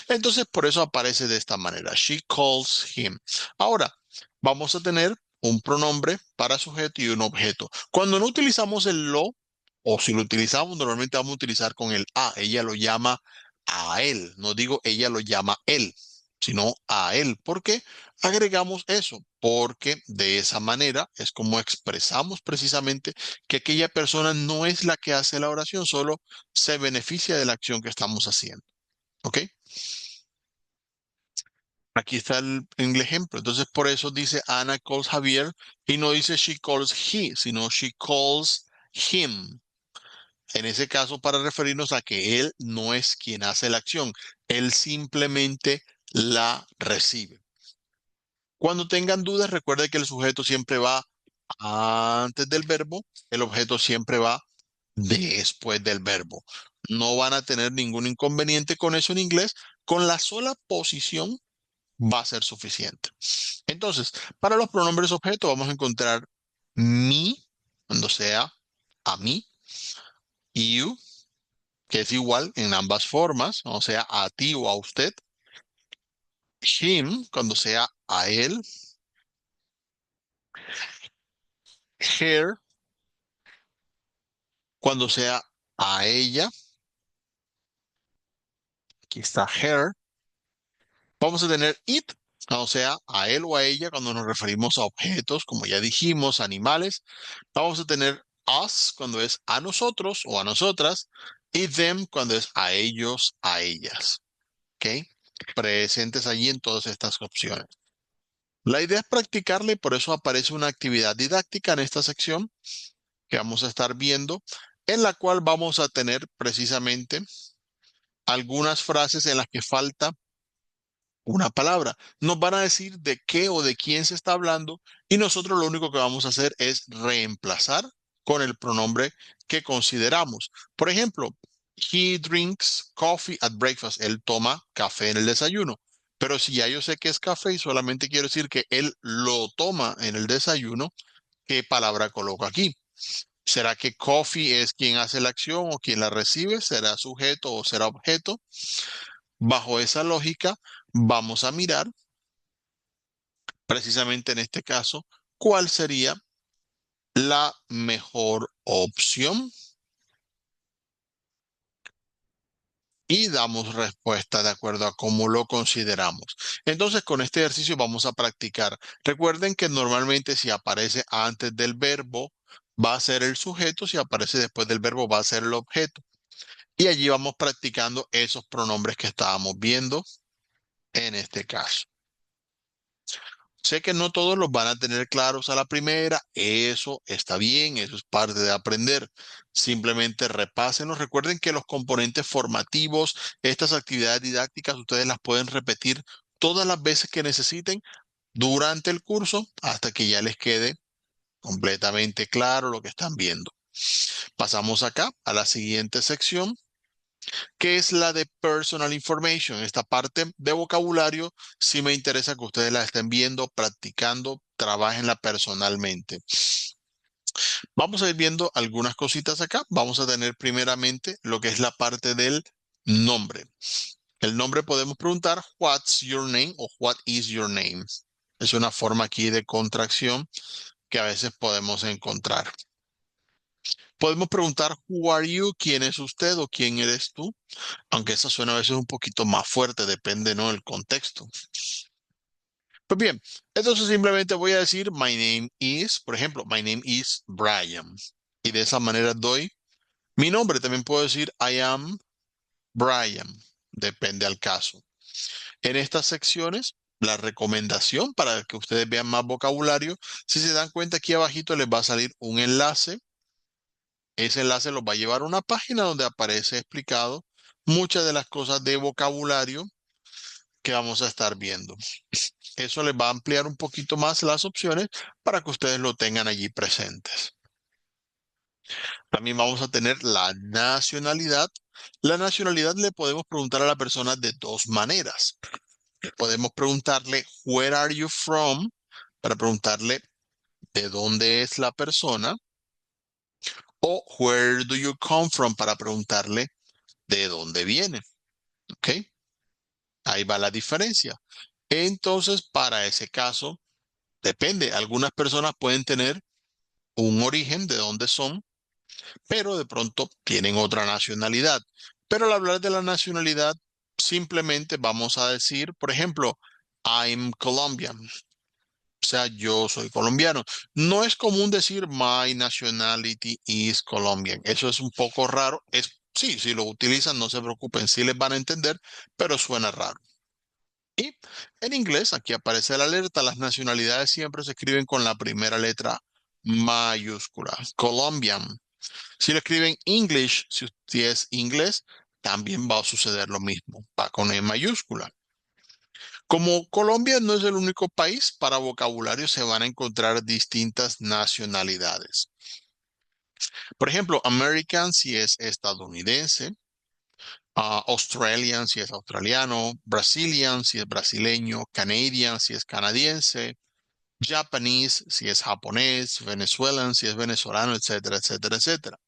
Entonces, por eso aparece de esta manera. She calls him. Ahora, vamos a tener un pronombre para sujeto y un objeto. Cuando no utilizamos el lo, o si lo utilizamos, normalmente vamos a utilizar con el a. Ella lo llama a él. No digo ella lo llama él, sino a él. ¿Por qué agregamos eso? Porque de esa manera es como expresamos precisamente que aquella persona no es la que hace la oración, solo se beneficia de la acción que estamos haciendo. ¿Ok? Aquí está el ejemplo. Entonces, por eso dice Ana calls Javier y no dice she calls he, sino she calls him. En ese caso, para referirnos a que él no es quien hace la acción, él simplemente la recibe. Cuando tengan dudas, recuerde que el sujeto siempre va antes del verbo, el objeto siempre va después del verbo. No van a tener ningún inconveniente con eso en inglés. Con la sola posición va a ser suficiente. Entonces, para los pronombres objeto vamos a encontrar me, cuando sea a mí, you, que es igual en ambas formas, o sea, a ti o a usted, him, cuando sea a él, her, cuando sea a ella, aquí está her, vamos a tener it, o sea, a él o a ella cuando nos referimos a objetos, como ya dijimos, animales. Vamos a tener us cuando es a nosotros o a nosotras y them cuando es a ellos, a ellas. ¿Ok? Presentes allí en todas estas opciones. La idea es practicarla y por eso aparece una actividad didáctica en esta sección que vamos a estar viendo, en la cual vamos a tener precisamente algunas frases en las que falta una palabra. Nos van a decir de qué o de quién se está hablando y nosotros lo único que vamos a hacer es reemplazar con el pronombre que consideramos. Por ejemplo, he drinks coffee at breakfast. Él toma café en el desayuno. Pero si ya yo sé que es café y solamente quiero decir que él lo toma en el desayuno, ¿qué palabra coloco aquí? ¿Será que coffee es quien hace la acción o quien la recibe? ¿Será sujeto o será objeto? Bajo esa lógica, vamos a mirar precisamente en este caso cuál sería la mejor opción y damos respuesta de acuerdo a cómo lo consideramos. Entonces, con este ejercicio vamos a practicar. Recuerden que normalmente si aparece antes del verbo, va a ser el sujeto, si aparece después del verbo, va a ser el objeto. Y allí vamos practicando esos pronombres que estábamos viendo en este caso. Sé que no todos los van a tener claros a la primera, eso está bien, eso es parte de aprender. Simplemente repásenlos. Recuerden que los componentes formativos, estas actividades didácticas, ustedes las pueden repetir todas las veces que necesiten durante el curso hasta que ya les quede completamente claro lo que están viendo. Pasamos acá a la siguiente sección, que es la de personal information. Esta parte de vocabulario sí me interesa que ustedes la estén viendo, practicando, trabajenla personalmente. Vamos a ir viendo algunas cositas acá. Vamos a tener primeramente lo que es la parte del nombre. El nombre podemos preguntar what's your name o what is your name. Es una forma aquí de contracción que a veces podemos encontrar. Podemos preguntar who are you, quién es usted o quién eres tú, aunque eso suena a veces un poquito más fuerte, depende, ¿no?, del contexto. Pues bien, entonces simplemente voy a decir my name is, por ejemplo, my name is Brian. Y de esa manera doy mi nombre. También puedo decir I am Brian, depende al caso. En estas secciones, la recomendación para que ustedes vean más vocabulario, si se dan cuenta aquí abajito les va a salir un enlace. Ese enlace los va a llevar a una página donde aparece explicado muchas de las cosas de vocabulario que vamos a estar viendo. Eso les va a ampliar un poquito más las opciones para que ustedes lo tengan allí presentes. También vamos a tener la nacionalidad. La nacionalidad le podemos preguntar a la persona de dos maneras. Podemos preguntarle, "Where are you from?" para preguntarle de dónde es la persona. O "Where do you come from?" para preguntarle de dónde viene. ¿Ok? Ahí va la diferencia. Entonces, para ese caso, depende. Algunas personas pueden tener un origen de dónde son, pero de pronto tienen otra nacionalidad. Pero al hablar de la nacionalidad, simplemente vamos a decir, por ejemplo, "I'm Colombian." O sea, yo soy colombiano. No es común decir "My nationality is Colombian." Eso es un poco raro. Sí, si lo utilizan, no se preocupen, sí les van a entender, pero suena raro. Y en inglés, aquí aparece la alerta, las nacionalidades siempre se escriben con la primera letra mayúscula. Colombian. Si lo escriben English, si usted es inglés, también va a suceder lo mismo. Va con E mayúscula. Como Colombia no es el único país, para vocabulario se van a encontrar distintas nacionalidades. Por ejemplo, American si es estadounidense, Australian si es australiano, Brazilian si es brasileño, Canadian si es canadiense, Japanese si es japonés, Venezuelan si es venezolano, etcétera, etcétera, etcétera.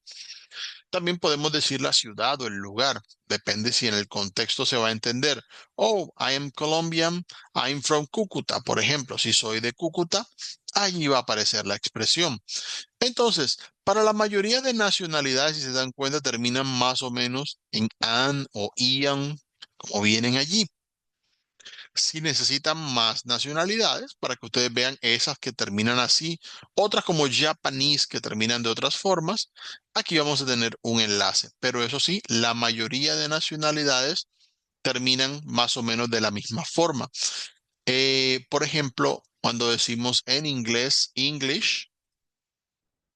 También podemos decir la ciudad o el lugar, depende si en el contexto se va a entender. Oh, I am Colombian, I'm from Cúcuta, por ejemplo, si soy de Cúcuta, allí va a aparecer la expresión. Entonces, para la mayoría de nacionalidades, si se dan cuenta, terminan más o menos en "an" o "ian", como vienen allí. Si necesitan más nacionalidades, para que ustedes vean esas que terminan así, otras como Japanese que terminan de otras formas, aquí vamos a tener un enlace. Pero eso sí, la mayoría de nacionalidades terminan más o menos de la misma forma. Por ejemplo, cuando decimos en inglés English,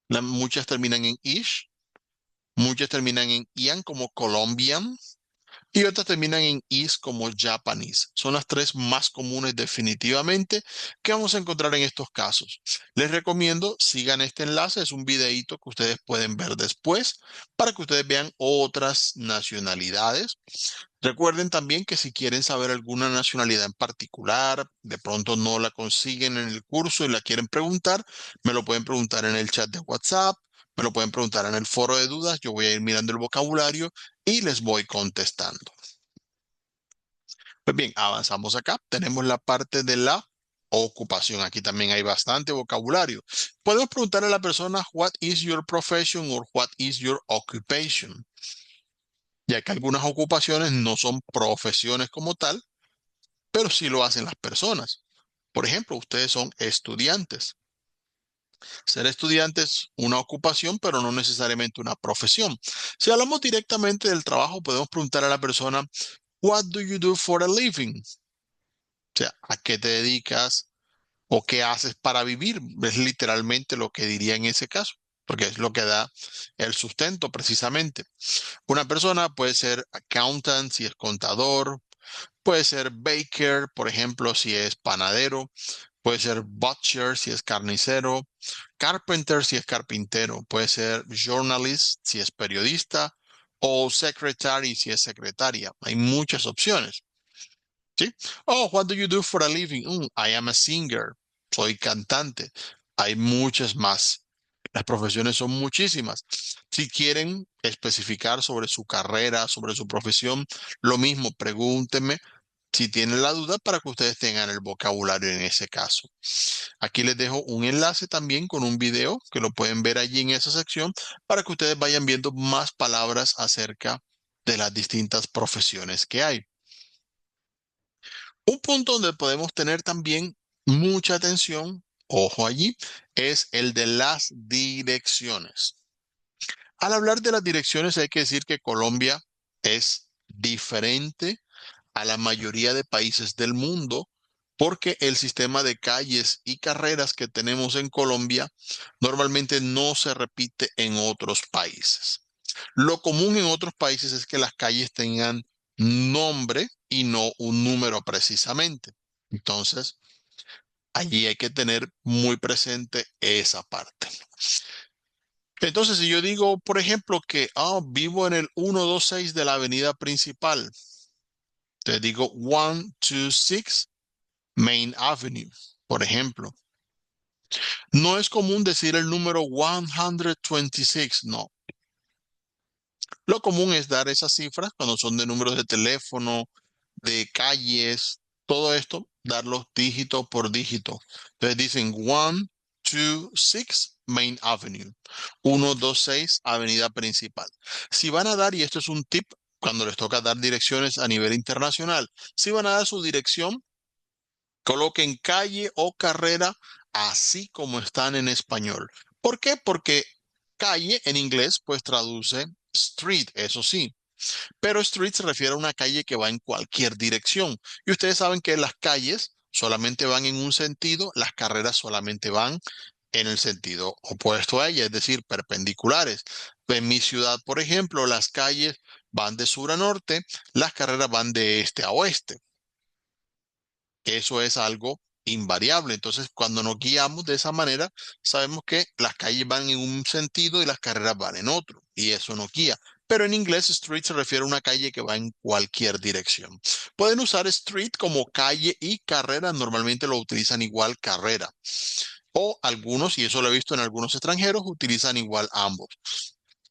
muchas terminan en "ish", muchas terminan en "ian" como Colombian, y otras terminan en "is" como Japanese. Son las tres más comunes definitivamente que vamos a encontrar en estos casos. Les recomiendo, sigan este enlace, es un videíto que ustedes pueden ver después para que ustedes vean otras nacionalidades. Recuerden también que si quieren saber alguna nacionalidad en particular, de pronto no la consiguen en el curso y la quieren preguntar, me lo pueden preguntar en el chat de WhatsApp, me lo pueden preguntar en el foro de dudas, yo voy a ir mirando el vocabulario y les voy contestando. Pues bien, avanzamos acá. Tenemos la parte de la ocupación. Aquí también hay bastante vocabulario. Podemos preguntar a la persona, "What is your profession?" o "What is your occupation?" Ya que algunas ocupaciones no son profesiones como tal, pero sí lo hacen las personas. Por ejemplo, ustedes son estudiantes. Ser estudiante es una ocupación, pero no necesariamente una profesión. Si hablamos directamente del trabajo, podemos preguntar a la persona, "What do you do for a living?" O sea, ¿a qué te dedicas o qué haces para vivir? Es literalmente lo que diría en ese caso, porque es lo que da el sustento precisamente. Una persona puede ser accountant si es contador, puede ser baker, por ejemplo, si es panadero, puede ser butcher si es carnicero, carpenter si es carpintero, puede ser journalist si es periodista o secretary si es secretaria. Hay muchas opciones. ¿Sí? Oh, what do you do for a living? I am a singer. Soy cantante. Hay muchas más. Las profesiones son muchísimas. Si quieren especificar sobre su carrera, sobre su profesión, lo mismo, pregúntenme si tienen la duda para que ustedes tengan el vocabulario en ese caso. Aquí les dejo un enlace también con un video que lo pueden ver allí en esa sección para que ustedes vayan viendo más palabras acerca de las distintas profesiones que hay. Un punto donde podemos tener también mucha atención, ojo allí, es el de las direcciones. Al hablar de las direcciones hay que decir que Colombia es diferente a la mayoría de países del mundo porque el sistema de calles y carreras que tenemos en Colombia normalmente no se repite en otros países. Lo común en otros países es que las calles tengan nombre y no un número precisamente. Entonces, allí hay que tener muy presente esa parte. Entonces, si yo digo, por ejemplo, que vivo en el 126 de la avenida principal, te digo 126 Main Avenue, por ejemplo. No es común decir el número 126, no. Lo común es dar esas cifras cuando son de números de teléfono, de calles, todo esto, darlos dígito por dígito. Entonces dicen 126 Main Avenue, 126 Avenida Principal. Si van a dar, y esto es un tip cuando les toca dar direcciones a nivel internacional, si van a dar su dirección, coloquen calle o carrera así como están en español. ¿Por qué? Porque calle en inglés pues traduce street, eso sí. Pero street se refiere a una calle que va en cualquier dirección. Y ustedes saben que las calles solamente van en un sentido, las carreras solamente van en el sentido opuesto a ella, es decir, perpendiculares. En mi ciudad, por ejemplo, las calles van de sur a norte, las carreras van de este a oeste. Eso es algo invariable. Entonces, cuando nos guiamos de esa manera, sabemos que las calles van en un sentido y las carreras van en otro, y eso nos guía. Pero en inglés, street se refiere a una calle que va en cualquier dirección. Pueden usar street como calle y carrera, normalmente lo utilizan igual carrera. O algunos, y eso lo he visto en algunos extranjeros, utilizan igual ambos.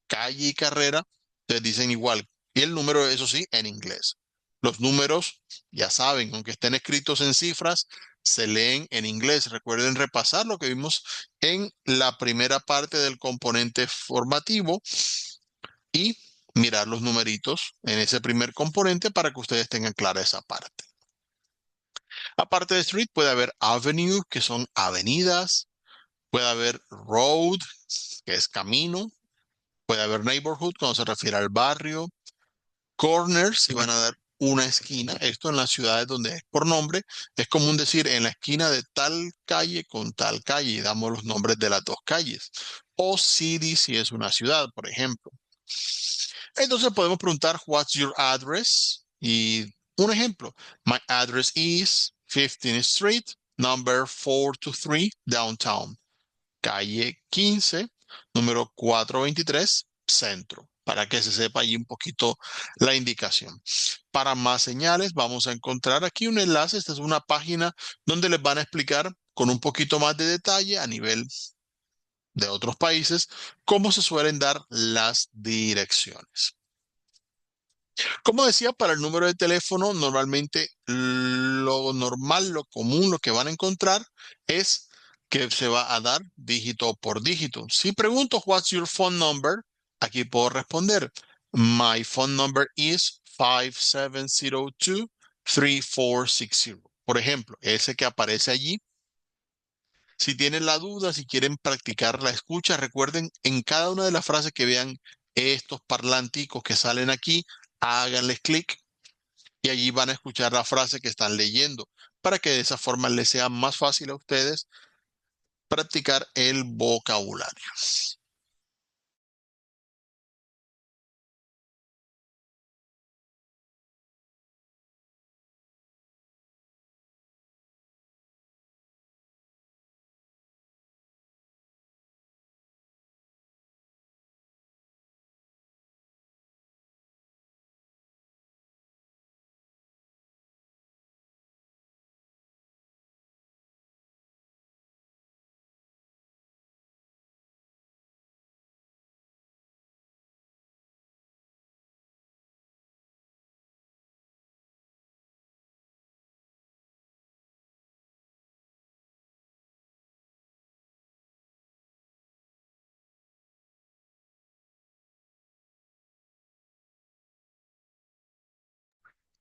Calle y carrera se dicen igual. Y el número, eso sí, en inglés. Los números, ya saben, aunque estén escritos en cifras, se leen en inglés. Recuerden repasar lo que vimos en la primera parte del componente formativo y mirar los numeritos en ese primer componente para que ustedes tengan clara esa parte. Aparte de street, puede haber avenue, que son avenidas. Puede haber road, que es camino. Puede haber neighborhood, cuando se refiere al barrio. Corners, si van a dar una esquina. Esto en las ciudades donde es por nombre, es común decir en la esquina de tal calle con tal calle y damos los nombres de las dos calles. O city si es una ciudad, por ejemplo. Entonces podemos preguntar, what's your address? Y un ejemplo, my address is 15th Street, number 423, downtown. Calle 15, número 423, centro, para que se sepa allí un poquito la indicación. Para más señales, vamos a encontrar aquí un enlace. Esta es una página donde les van a explicar con un poquito más de detalle a nivel de otros países cómo se suelen dar las direcciones. Como decía, para el número de teléfono, normalmente lo normal, lo común, lo que van a encontrar es que se va a dar dígito por dígito. Si pregunto, what's your phone number? Aquí puedo responder, my phone number is 5702-3460. Por ejemplo, ese que aparece allí. Si tienen la duda, si quieren practicar la escucha, recuerden en cada una de las frases que vean estos parlanticos que salen aquí, háganles clic y allí van a escuchar la frase que están leyendo para que de esa forma les sea más fácil a ustedes practicar el vocabulario.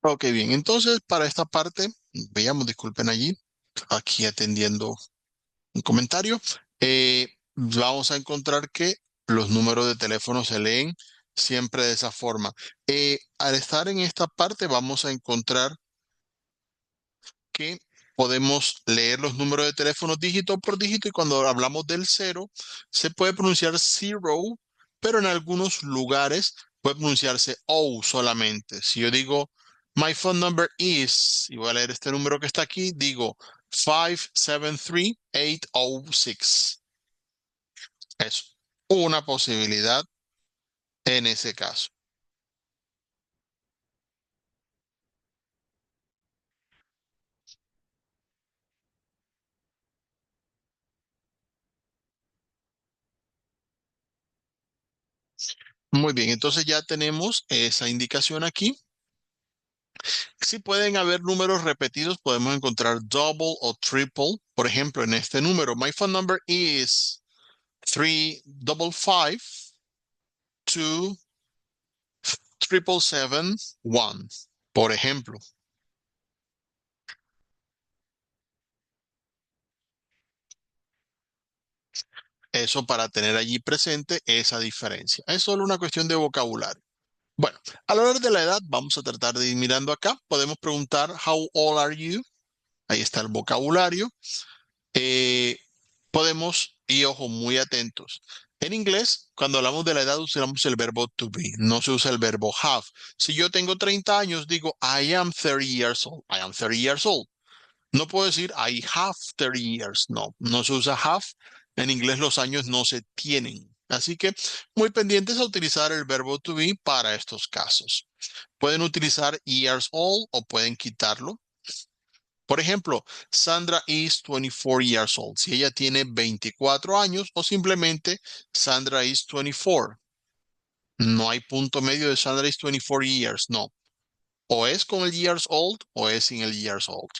Ok, bien, entonces para esta parte, veamos, disculpen allí, aquí atendiendo un comentario, vamos a encontrar que los números de teléfono se leen siempre de esa forma. Al estar en esta parte vamos a encontrar que podemos leer los números de teléfono dígito por dígito y cuando hablamos del cero se puede pronunciar zero, pero en algunos lugares puede pronunciarse O solamente. Si yo digo, my phone number is, y voy a leer este número que está aquí, digo 573-806. Es una posibilidad en ese caso. Muy bien, entonces ya tenemos esa indicación aquí. Si pueden haber números repetidos, podemos encontrar double o triple. Por ejemplo, en este número, my phone number is 355-2-777-1. Por ejemplo, eso para tener allí presente esa diferencia. Es solo una cuestión de vocabulario. Bueno, a la hora de la edad, vamos a tratar de ir mirando acá. Podemos preguntar, how old are you? Ahí está el vocabulario. Eh, podemos, y ojo, muy atentos. En inglés, cuando hablamos de la edad, usamos el verbo to be, no se usa el verbo have. Si yo tengo 30 años, digo I am 30 years old. I am 30 years old. No puedo decir I have 30 years. No, no se usa have. En inglés los años no se tienen. Así que muy pendientes a utilizar el verbo to be para estos casos. Pueden utilizar years old o pueden quitarlo. Por ejemplo, Sandra is 24 years old. Si ella tiene 24 años o simplemente Sandra is 24. No hay punto medio de Sandra is 24 years. No. O es con el years old o es sin el years old.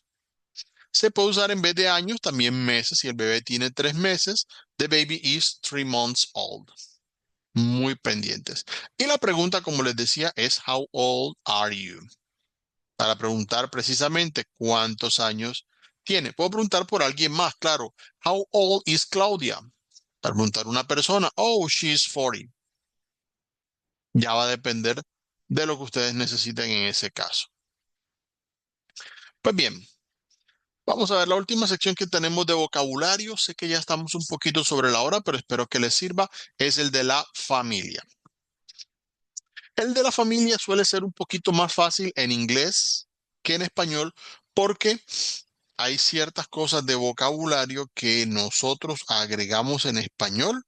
Se puede usar en vez de años también meses. Si el bebé tiene 3 meses, the baby is 3 months old. Muy pendientes. Y la pregunta, como les decía, es how old are you? Para preguntar precisamente cuántos años tiene. Puedo preguntar por alguien más, claro. How old is Claudia? Para preguntar una persona, oh, she's 40. Ya va a depender de lo que ustedes necesiten en ese caso. Pues bien, vamos a ver la última sección que tenemos de vocabulario. Sé que ya estamos un poquito sobre la hora, pero espero que les sirva. Es el de la familia. El de la familia suele ser un poquito más fácil en inglés que en español porque hay ciertas cosas de vocabulario que nosotros agregamos en español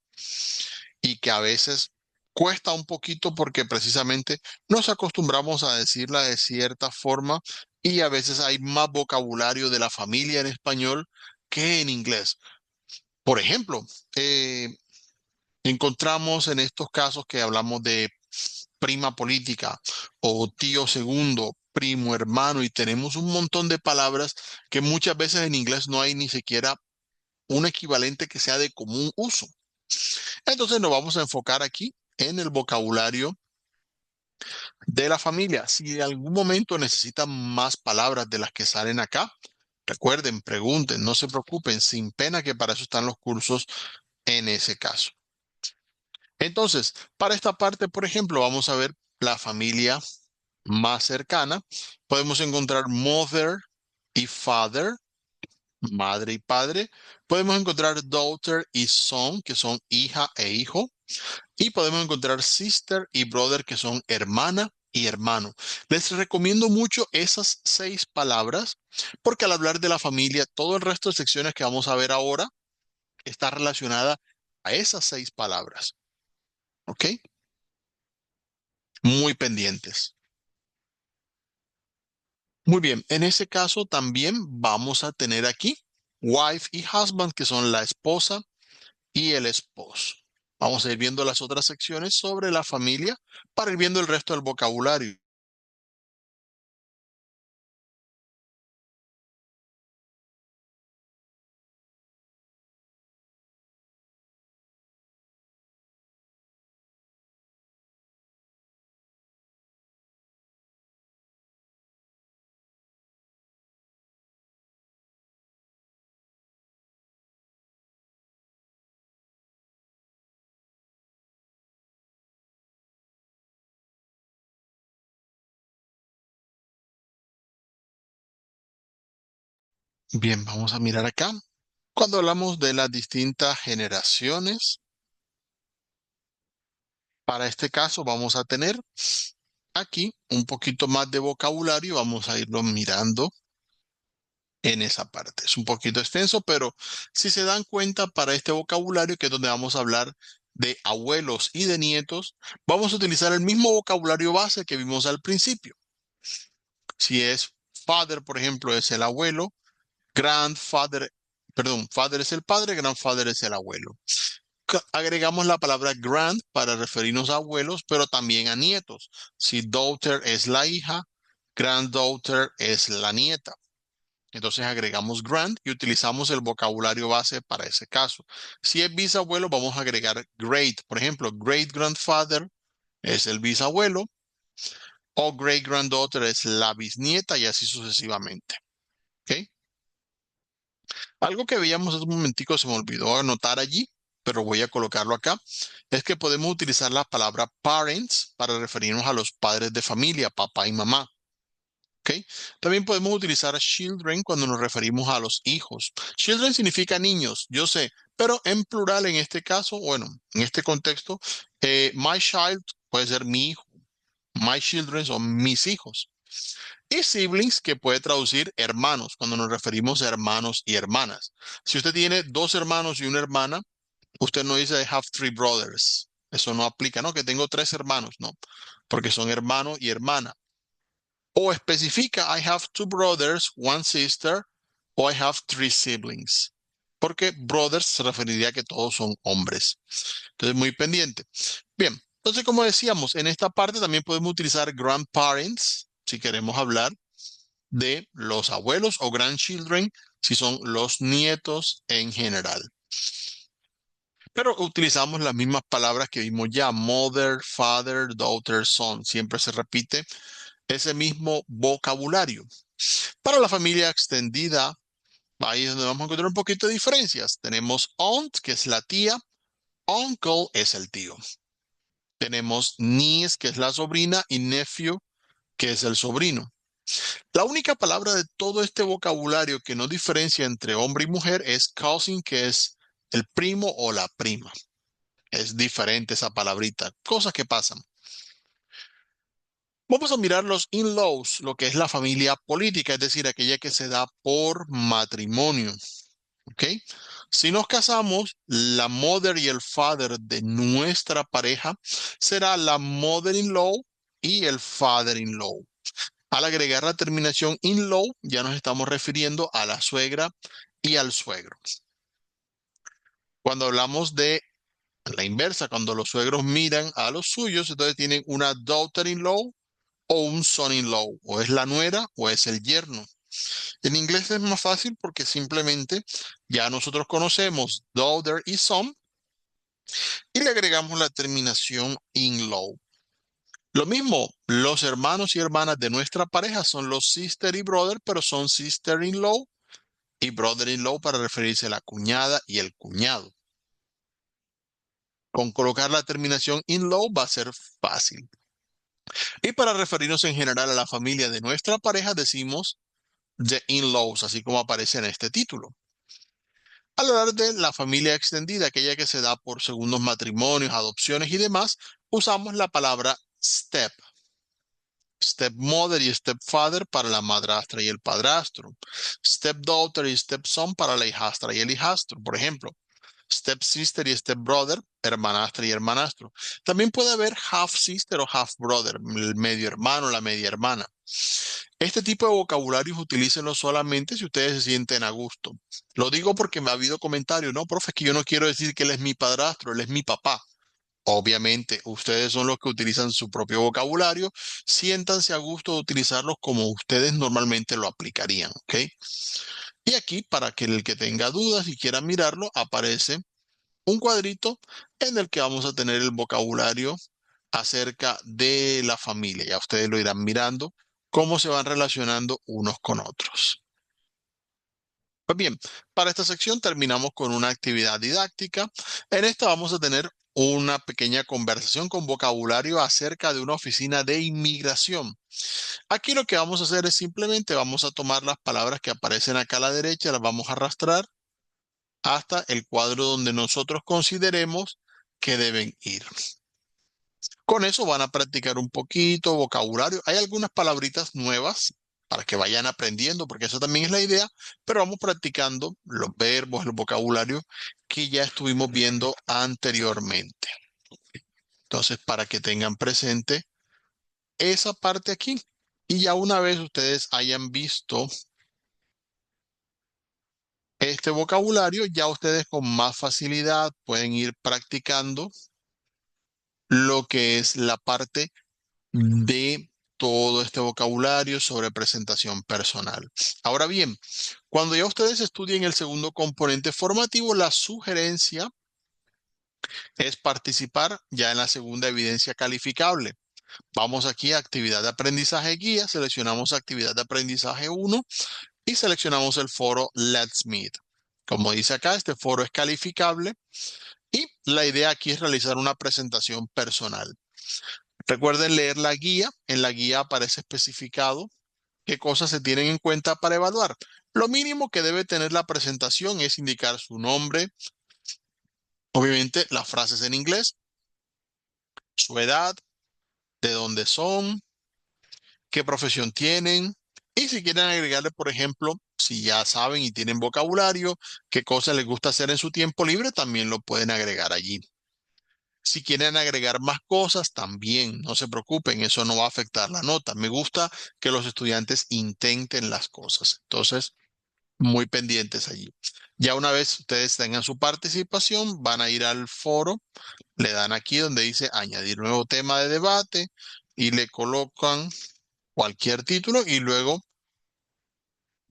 y que a veces cuesta un poquito porque precisamente nos acostumbramos a decirla de cierta forma y a veces hay más vocabulario de la familia en español que en inglés. Por ejemplo, eh, encontramos en estos casos que hablamos de prima política o tío segundo, primo hermano y tenemos un montón de palabras que muchas veces en inglés no hay ni siquiera un equivalente que sea de común uso. Entonces nos vamos a enfocar aquí en el vocabulario de la familia. Si en algún momento necesitan más palabras de las que salen acá, recuerden, pregunten, no se preocupen, sin pena que para eso están los cursos en ese caso. Entonces, para esta parte, por ejemplo, vamos a ver la familia más cercana. Podemos encontrar mother y father, madre y padre. Podemos encontrar daughter y son, que son hija e hijo. Y podemos encontrar sister y brother, que son hermana y hermano. Les recomiendo mucho esas 6 palabras, porque al hablar de la familia, todo el resto de secciones que vamos a ver ahora está relacionada a esas 6 palabras. ¿Ok? Muy pendientes. Muy bien, en ese caso también vamos a tener aquí wife y husband, que son la esposa y el esposo. Vamos a ir viendo las otras secciones sobre la familia para ir viendo el resto del vocabulario. Bien, vamos a mirar acá. Cuando hablamos de las distintas generaciones, Para este caso vamos a tener aquí un poquito más de vocabulario. Vamos a irlo mirando en esa parte. Es un poquito extenso, pero si se dan cuenta para este vocabulario, que es donde vamos a hablar de abuelos y de nietos, vamos a utilizar el mismo vocabulario base que vimos al principio. Si es father, por ejemplo, es el abuelo, grandfather, perdón, father es el padre, grandfather es el abuelo. Agregamos la palabra grand para referirnos a abuelos, pero también a nietos. Si daughter es la hija, granddaughter es la nieta. Entonces agregamos grand y utilizamos el vocabulario base para ese caso. Si es bisabuelo, vamos a agregar great. Por ejemplo, great grandfather es el bisabuelo o great granddaughter es la bisnieta y así sucesivamente. ¿Ok? Algo que veíamos hace un momentico se me olvidó anotar allí, pero voy a colocarlo acá, es que podemos utilizar la palabra parents para referirnos a los padres de familia, papá y mamá. ¿Ok? También podemos utilizar children cuando nos referimos a los hijos. Children significa niños, yo sé, pero en plural en este caso, bueno, en este contexto, my child puede ser mi hijo, my children son mis hijos. Y siblings, que puede traducir hermanos, cuando nos referimos a hermanos y hermanas. Si usted tiene dos hermanos y una hermana, usted no dice I have three brothers. Eso no aplica, ¿no? Que tengo tres hermanos, no, porque son hermano y hermana. O especifica I have two brothers, one sister, o I have three siblings. Porque brothers se referiría a que todos son hombres. Entonces, muy pendiente. Bien, entonces, como decíamos, en esta parte también podemos utilizar grandparents, si queremos hablar de los abuelos o grandchildren, si son los nietos en general. Pero utilizamos las mismas palabras que vimos ya, mother, father, daughter, son. Siempre se repite ese mismo vocabulario. Para la familia extendida, ahí es donde vamos a encontrar un poquito de diferencias. Tenemos aunt, que es la tía, uncle es el tío. Tenemos niece, que es la sobrina, y nephew, que es el sobrino. La única palabra de todo este vocabulario que no diferencia entre hombre y mujer es cousin, que es el primo o la prima. Es diferente esa palabrita. Cosas que pasan. Vamos a mirar los in-laws, lo que es la familia política, es decir, aquella que se da por matrimonio. ¿Ok? Si nos casamos, la mother y el father de nuestra pareja será la mother-in-law y el father-in-law. Al agregar la terminación in-law, ya nos estamos refiriendo a la suegra y al suegro. Cuando hablamos de la inversa, cuando los suegros miran a los suyos, entonces tienen una daughter-in-law o un son-in-law, o es la nuera o es el yerno. En inglés es más fácil porque simplemente ya nosotros conocemos daughter y son y le agregamos la terminación in-law. Lo mismo, los hermanos y hermanas de nuestra pareja son los sister y brother, pero son sister-in-law y brother-in-law para referirse a la cuñada y el cuñado. Con colocar la terminación in-law va a ser fácil. Y para referirnos en general a la familia de nuestra pareja decimos the in-laws, así como aparece en este título. Al hablar de la familia extendida, aquella que se da por segundos matrimonios, adopciones y demás, usamos la palabra step. Stepmother y stepfather para la madrastra y el padrastro. Stepdaughter y stepson para la hijastra y el hijastro, por ejemplo. Stepsister y stepbrother, hermanastra y hermanastro. También puede haber half sister o half brother, el medio hermano, la media hermana. Este tipo de vocabularios utilícenlo solamente si ustedes se sienten a gusto. Lo digo porque me ha habido comentarios, no, profe, es que yo no quiero decir que él es mi padrastro, él es mi papá. Obviamente, ustedes son los que utilizan su propio vocabulario. Siéntanse a gusto de utilizarlos como ustedes normalmente lo aplicarían, ¿ok? Y aquí, para que el que tenga dudas y quiera mirarlo, aparece un cuadrito en el que vamos a tener el vocabulario acerca de la familia. Ya ustedes lo irán mirando, cómo se van relacionando unos con otros. Pues bien, para esta sección terminamos con una actividad didáctica. En esta vamos a tener una pequeña conversación con vocabulario acerca de una oficina de inmigración. Aquí lo que vamos a hacer es simplemente vamos a tomar las palabras que aparecen acá a la derecha, las vamos a arrastrar hasta el cuadro donde nosotros consideremos que deben ir. Con eso van a practicar un poquito vocabulario. Hay algunas palabritas nuevas para que vayan aprendiendo, porque eso también es la idea, pero vamos practicando los verbos, el vocabulario que ya estuvimos viendo anteriormente. Entonces, para que tengan presente esa parte aquí. Y ya una vez ustedes hayan visto este vocabulario, ya ustedes con más facilidad pueden ir practicando lo que es la parte de todo este vocabulario sobre presentación personal. Ahora bien, cuando ya ustedes estudien el segundo componente formativo, la sugerencia es participar ya en la segunda evidencia calificable. Vamos aquí a actividad de aprendizaje guía, seleccionamos actividad de aprendizaje 1 y seleccionamos el foro Let's Meet. Como dice acá, este foro es calificable y la idea aquí es realizar una presentación personal. Recuerden leer la guía. En la guía aparece especificado qué cosas se tienen en cuenta para evaluar. Lo mínimo que debe tener la presentación es indicar su nombre, obviamente las frases en inglés, su edad, de dónde son, qué profesión tienen y si quieren agregarle, por ejemplo, si ya saben y tienen vocabulario, qué cosas les gusta hacer en su tiempo libre, también lo pueden agregar allí. Si quieren agregar más cosas, también, no se preocupen, eso no va a afectar la nota. Me gusta que los estudiantes intenten las cosas. Entonces, muy pendientes allí. Ya una vez ustedes tengan su participación, van a ir al foro, le dan aquí donde dice añadir nuevo tema de debate y le colocan cualquier título y luego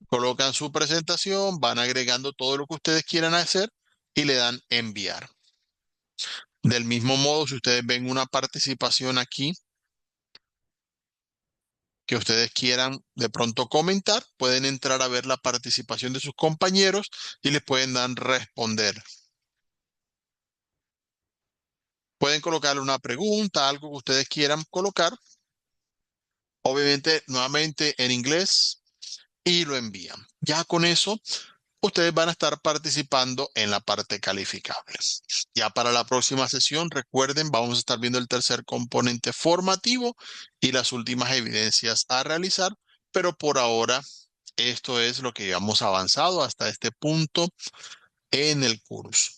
colocan su presentación, van agregando todo lo que ustedes quieran hacer y le dan enviar. Del mismo modo, si ustedes ven una participación aquí que ustedes quieran de pronto comentar, pueden entrar a ver la participación de sus compañeros y les pueden dar responder. Pueden colocarle una pregunta, algo que ustedes quieran colocar, obviamente nuevamente en inglés y lo envían. Ya con eso, ustedes van a estar participando en la parte calificable. Ya para la próxima sesión, recuerden, vamos a estar viendo el tercer componente formativo y las últimas evidencias a realizar, pero por ahora esto es lo que hemos avanzado hasta este punto en el curso.